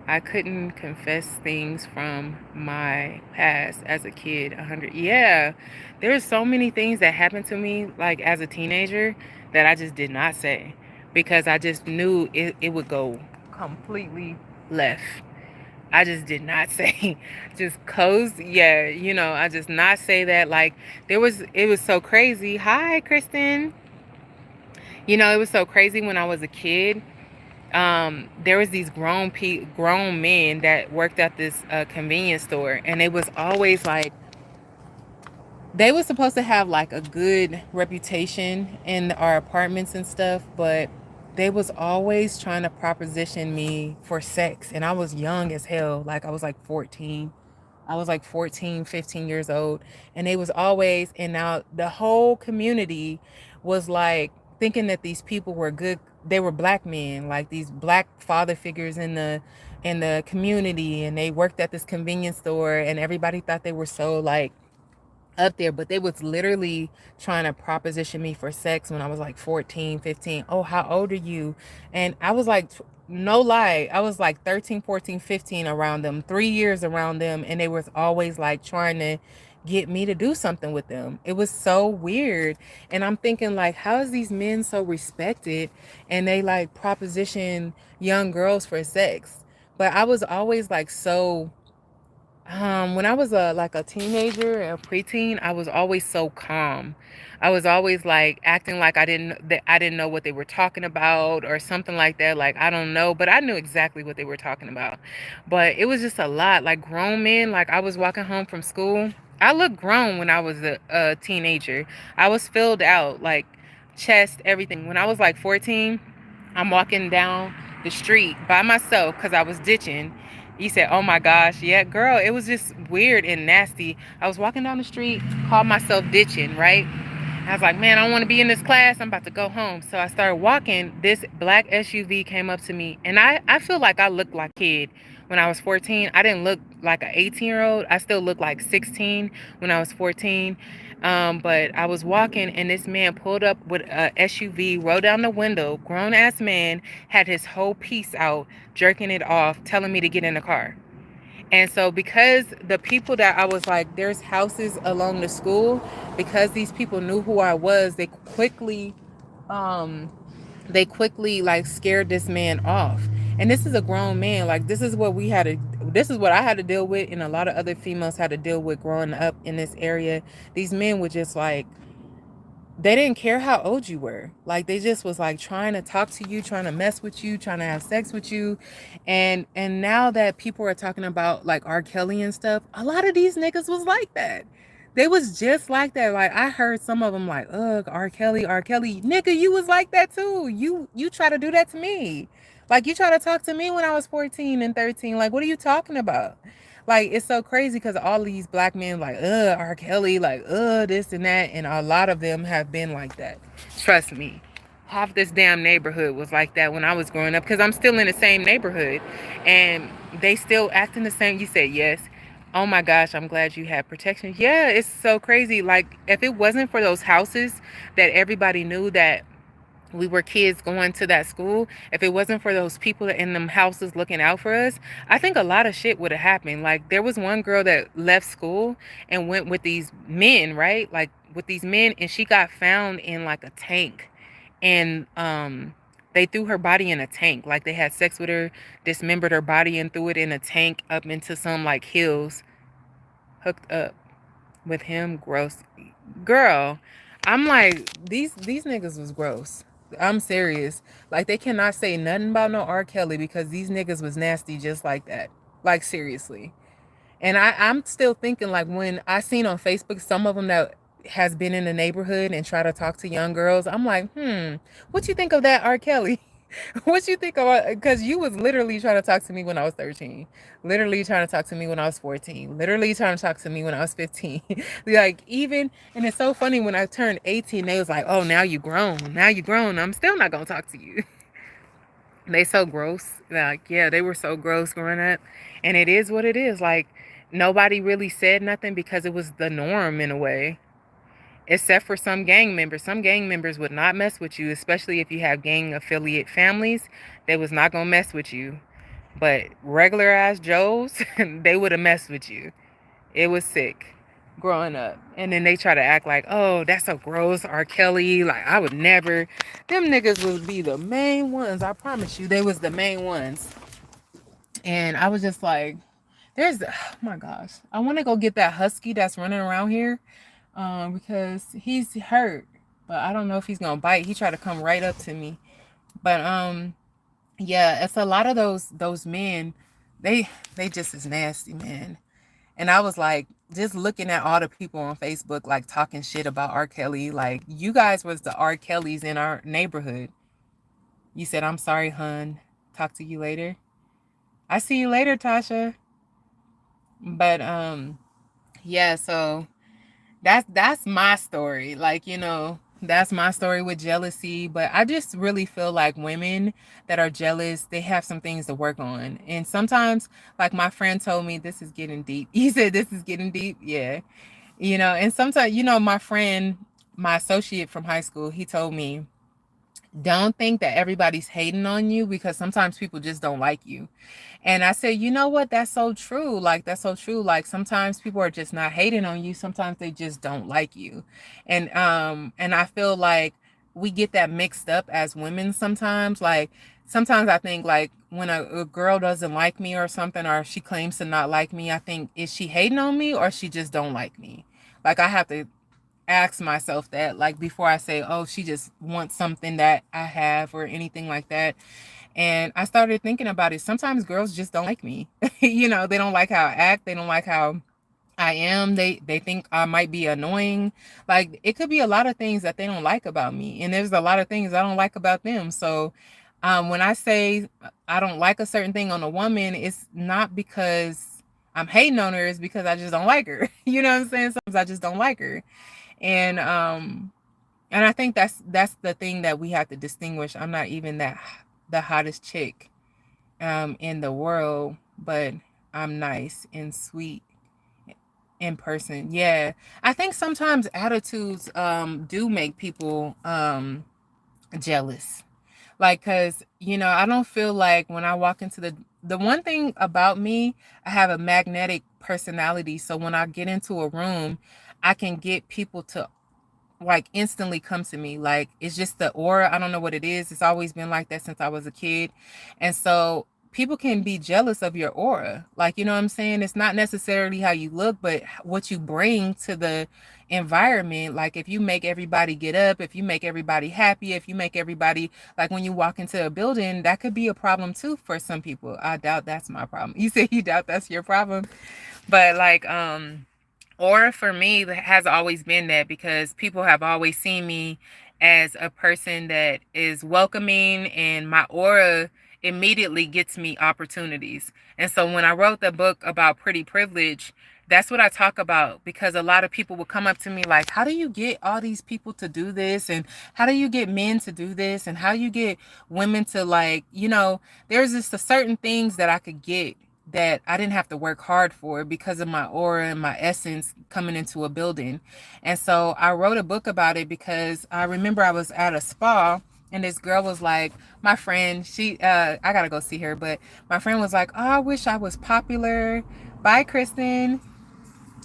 I couldn't confess things from my past as a kid, 100. Yeah, there's so many things that happened to me, like, as a teenager, that I just did not say because I just knew it would go completely left. I just did not say, just coast. Yeah, I just not say that. Like, it was so crazy. Hi, Kristen. It was so crazy when I was a kid. There was these grown men that worked at this convenience store, and it was always like they were supposed to have like a good reputation in our apartments and stuff, but they was always trying to proposition me for sex, and I was young as hell. Like, I was like 14. I was like 14, 15 years old, and they was always, and now the whole community was like thinking that these people were good. They were black men, like these black father figures in the community, and they worked at this convenience store, and everybody thought they were so like up there, but they was literally trying to proposition me for sex when I was like 14, 15. Oh, how old are you? And I was like, no lie, I was like 13, 14, 15 around them, 3 years around them, and they was always like trying to get me to do something with them. It was so weird. And I'm thinking like, how is these men so respected and they like proposition young girls for sex? But I was always like so when I was a teenager, a preteen, I was always so calm. I was always like acting like I didn't know what they were talking about or something like that. Like I don't know, but I knew exactly what they were talking about. But it was just a lot. Like grown men. Like I was walking home from school. I looked grown when I was a teenager. I was filled out, like chest, everything. When I was like 14, I'm walking down the street by myself because I was ditching. He said, "Oh my gosh, yeah, girl, it was just weird and nasty." I was walking down the street, called myself ditching, right? I was like, man, I don't want to be in this class. I'm about to go home. So I started walking. This black SUV came up to me. And I feel like I looked like a kid when I was 14. I didn't look like an 18-year-old. I still looked like 16 when I was 14. But I was walking and this man pulled up with a SUV, rolled down the window, grown ass man, had his whole piece out, jerking it off, telling me to get in the car. And so because the people that I was like, there's houses along the school, because these people knew who I was, um they quickly like scared this man off. And this is a grown man. Like this is what I had to deal with and a lot of other females had to deal with growing up in this area. These men would just like they didn't care how old you were. Like they just was like trying to talk to you, trying to mess with you, trying to have sex with you. And now that people are talking about like R. Kelly and stuff, a lot of these niggas was like that. They was just like that. Like I heard some of them like, ugh, R. Kelly, nigga, you was like that too. You try to do that to me. Like you try to talk to me when I was 14 and 13. Like, what are you talking about? Like it's so crazy because all these black men like R. Kelly, like this and that, and a lot of them have been like that. Trust me, half this damn neighborhood was like that when I was growing up because I'm still in the same neighborhood, and they still acting the same. You said yes. Oh my gosh, I'm glad you had protection. Yeah, it's so crazy. Like if it wasn't for those houses that everybody knew that we were kids going to that school, if it wasn't for those people in them houses looking out for us, I think a lot of shit would have happened. Like there was one girl that left school and went with these men, right? Like with these men, and she got found in like a tank. And they threw her body in a tank. Like they had sex with her, dismembered her body and threw it in a tank up into some like hills, hooked up with him. Gross. Girl, I'm like, these niggas was gross. I'm serious. Like they cannot say nothing about no R. Kelly because these niggas was nasty just like that. Like seriously. And I'm still thinking like when I seen on Facebook some of them that has been in the neighborhood and try to talk to young girls, I'm like, what you think of that R. Kelly? What you think of? Because you was literally trying to talk to me when I was 13, literally trying to talk to me when I was 14, literally trying to talk to me when I was 15. Like even, and it's so funny when I turned 18, they was like, "Oh, now you grown. Now you grown. I'm still not gonna talk to you." They so gross. Like yeah, they were so gross growing up, and it is what it is. Like nobody really said nothing because it was the norm in a way, except for some gang members. Some gang members would not mess with you, especially if you have gang affiliate families. They was not gonna mess with you. But regular ass Joes, they would have messed with you. It was sick growing up. And then they try to act like, oh, that's so gross, R. Kelly. Like I would never. Them niggas would be the main ones. I promise you, they was the main ones. And I was just like, oh my gosh, I want to go get that husky that's running around here, because he's hurt, but I don't know if he's gonna bite. He tried to come right up to me, but yeah, it's a lot of those men. They just is nasty, man. And I was like, just looking at all the people on Facebook like talking shit about R. Kelly. Like you guys was the R. Kellys in our neighborhood. You said, "I'm sorry, hun. Talk to you later." I see you later, Tasha. But yeah, so that's my story. Like, that's my story with jealousy. But I just really feel like women that are jealous, they have some things to work on. And sometimes, like my friend told me, this is getting deep. He said, this is getting deep. Yeah. And sometimes, my friend, my associate from high school, he told me, Don't think that everybody's hating on you, because sometimes people just don't like you. And I said, you know what? That's so true. Like, that's so true. Like, sometimes people are just not hating on you. Sometimes they just don't like you. And I feel like we get that mixed up as women sometimes. Like, sometimes I think, like, when a girl doesn't like me or something, or she claims to not like me, I think, is she hating on me or she just don't like me? Like, I have to ask myself that, like, before I say, oh, she just wants something that I have or anything like that. And I started thinking about it. Sometimes girls just don't like me. You know, they don't like how I act. They don't like how I am. They think I might be annoying. Like, it could be a lot of things that they don't like about me, and there's a lot of things I don't like about them. So, when I say I don't like a certain thing on a woman, it's not because I'm hating on her. It's because I just don't like her. You know what I'm saying? Sometimes I just don't like her, and I think that's the thing that we have to distinguish. I'm not even that the hottest chick in the world, but I'm nice and sweet in person. Yeah. I think sometimes attitudes do make people jealous. Like, cuz I don't feel like when I walk into the one thing about me, I have a magnetic personality. So when I get into a room, I can get people to like instantly come to me. Like, it's just the aura. I don't know what it is. It's always been like that since I was a kid. And so people can be jealous of your aura. Like, you know what I'm saying? It's not necessarily how you look, but what you bring to the environment. Like, if you make everybody get up, if you make everybody happy, if you make everybody, like, when you walk into a building, that could be a problem too for some people. I doubt that's my problem. You say you doubt that's your problem. But like, aura for me has always been that, because people have always seen me as a person that is welcoming, and my aura immediately gets me opportunities. And so when I wrote the book about pretty privilege, that's what I talk about, because a lot of people would come up to me like, how do you get all these people to do this, and how do you get men to do this, and how you get women to, like, there's just a certain things that I could get that I didn't have to work hard for because of my aura and my essence coming into a building. And so I wrote a book about it, because I remember I was at a spa, and this girl was like, my friend, I gotta go see her, but my friend was like, oh, I wish I was popular. Bye, Kristen.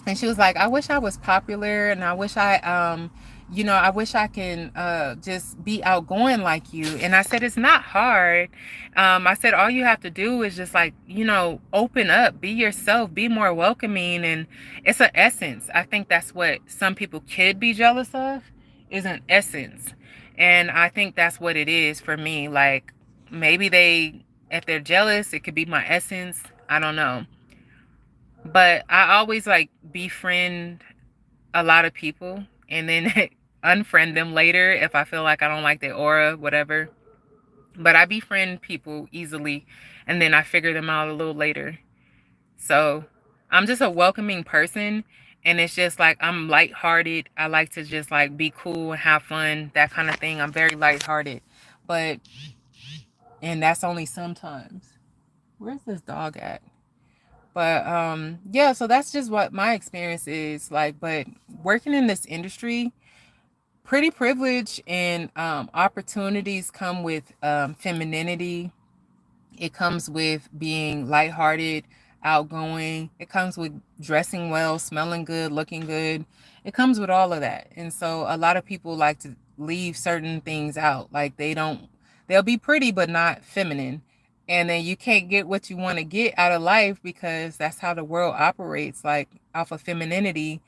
And she was like, I wish I was popular, and I wish I wish I can just be outgoing like you. And I said, it's not hard. I said, all you have to do is just, like, open up, be yourself, be more welcoming. And it's an essence. I think that's what some people could be jealous of, is an essence. And I think that's what it is for me. Like, maybe if they're jealous, it could be my essence. I don't know. But I always, like, befriend a lot of people and then unfriend them later if I feel like I don't like their aura, whatever. But I befriend people easily, and then I figure them out a little later. So I'm just a welcoming person, and it's just like, I'm lighthearted. I like to just, like, be cool and have fun, that kind of thing. I'm very lighthearted. But, and that's only sometimes. Where's this dog at? But yeah, so that's just what my experience is like. But working in this industry, pretty privilege and opportunities come with femininity. It comes with being lighthearted, outgoing. It comes with dressing well, smelling good, looking good. It comes with all of that. And so a lot of people like to leave certain things out. Like, they'll be pretty but not feminine. And then you can't get what you want to get out of life, because that's how the world operates, like, off of femininity.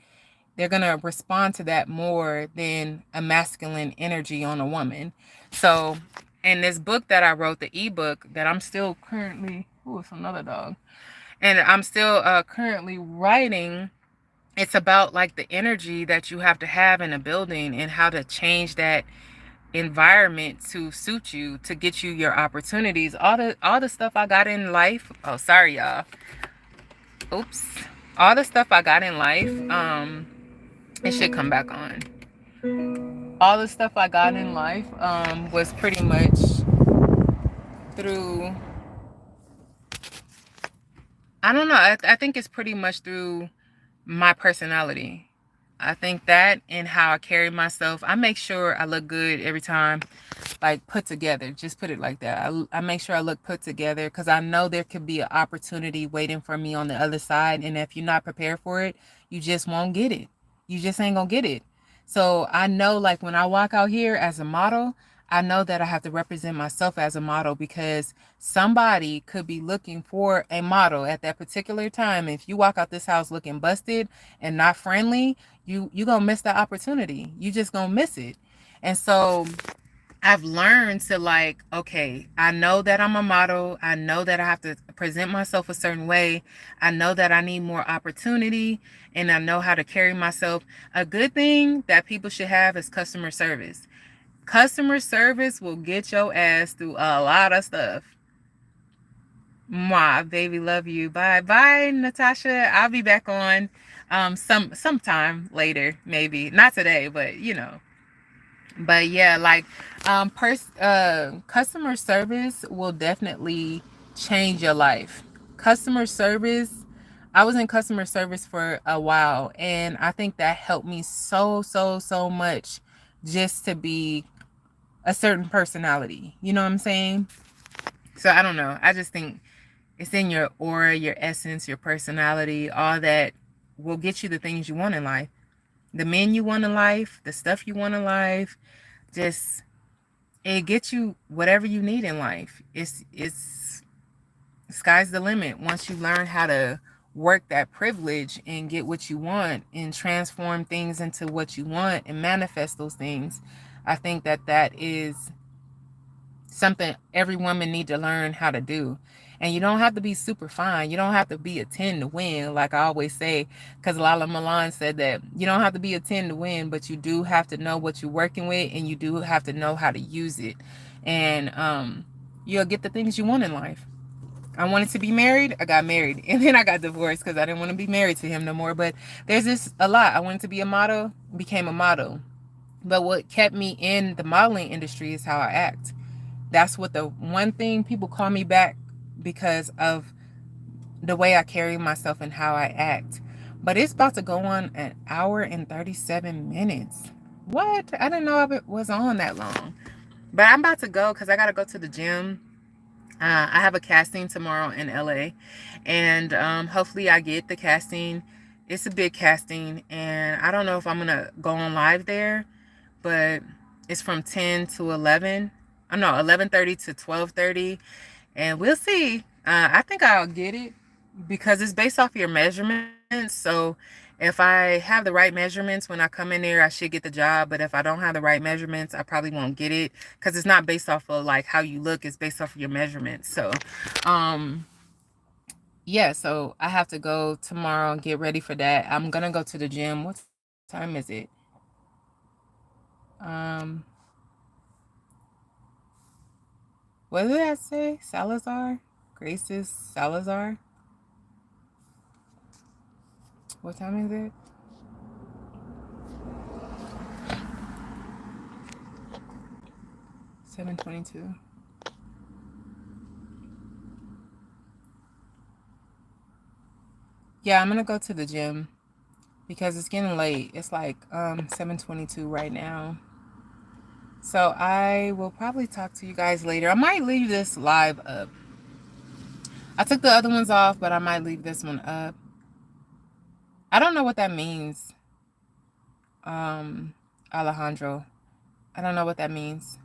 They're going to respond to that more than a masculine energy on a woman. So in this book that I wrote, the ebook that I'm still currently, oh, it's another dog, and I'm still currently writing, it's about, like, the energy that you have to have in a building, and how to change that environment to suit you, to get you your opportunities. All the stuff I got in life. Oh, sorry, y'all. Oops. All the stuff I got in life, it should come back on. All the stuff I got in life was pretty much through, I don't know, I think it's pretty much through my personality. I think that and how I carry myself, I make sure I look good every time, like put together. Just put it like that. I make sure I look put together because I know there could be an opportunity waiting for me on the other side. And if you're not prepared for it, you just won't get it. You just ain't gonna get it. So I know, like, when I walk out here as a model, I know that I have to represent myself as a model because somebody could be looking for a model at that particular time. If you walk out this house looking busted and not friendly, you gonna miss that opportunity. You just gonna miss it. And so I've learned to, like, okay, I know that I'm a model. I know that I have to present myself a certain way. I know that I need more opportunity and I know how to carry myself. A good thing that people should have is customer service. Customer service will get your ass through a lot of stuff. Mwah, baby, love you. Bye. Bye, Natasha. I'll be back on sometime later, maybe. Not today, but you know. But yeah, like customer service will definitely change your life. Customer service, I was in customer service for a while and I think that helped me so much just to be a certain personality. You know what I'm saying? So I don't know. I just think it's in your aura, your essence, your personality, all that will get you the things you want in life. The men you want in life, the stuff you want in life, just it gets you whatever you need in life. It's sky's the limit once you learn how to work that privilege and get what you want and transform things into what you want and manifest those things. I think that that is something every woman need to learn how to do. And you don't have to be super fine. You don't have to be a 10 to win, like I always say, because Lala Milan said that you don't have to be a 10 to win, but you do have to know what you're working with and you do have to know how to use it. And you'll get the things you want in life. I wanted to be married. I got married. And then I got divorced because I didn't want to be married to him no more. But there's this a lot. I wanted to be a model, became a model. But what kept me in the modeling industry is how I act. That's what the one thing people call me back because of the way I carry myself and how I act. But it's about to go on an hour and 37 minutes. What? I didn't know it was on that long. But I'm about to go because I got to go to the gym. I have a casting tomorrow in LA. And hopefully I get the casting. It's a big casting. And I don't know if I'm going to go on live there. But it's from 10 to 11. Oh, no, 11:30 to 12:30. And we'll see. I think I'll get it because it's based off your measurements. So if I have the right measurements when I come in there, I should get the job. But if I don't have the right measurements, I probably won't get it because it's not based off of like how you look. It's based off of your measurements. So, yeah, so I have to go tomorrow and get ready for that. I'm going to go to the gym. What time is it? What did that say? Salazar? Grace's Salazar? What time is it? $7:22. Yeah, I'm gonna go to the gym because it's getting late. It's like 7:22 right now. So I will probably talk to you guys later. I might leave this live up. I took the other ones off, but I might leave this one up. I don't know what that means. Alejandro. I don't know what that means.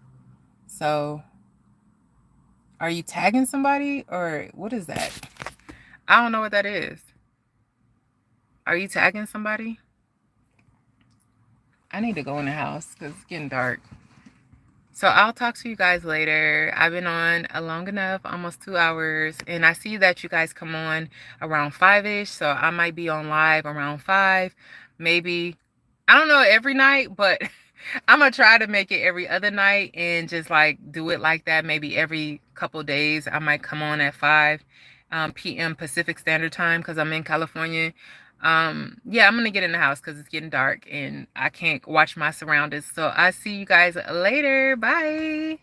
So are you tagging somebody or what is that? I don't know what that is. Are you tagging somebody? I need to go in the house because it's getting dark. So I'll talk to you guys later. I've been on long enough, almost 2 hours. And I see that you guys come on around 5-ish. So I might be on live around 5. Maybe, I don't know, every night. But I'm going to try to make it every other night and just like do it like that. Maybe every couple days I might come on at 5 p.m. Pacific Standard Time because I'm in California. Yeah, I'm gonna get in the house because it's getting dark and I can't watch my surroundings. So I see you guys later. Bye.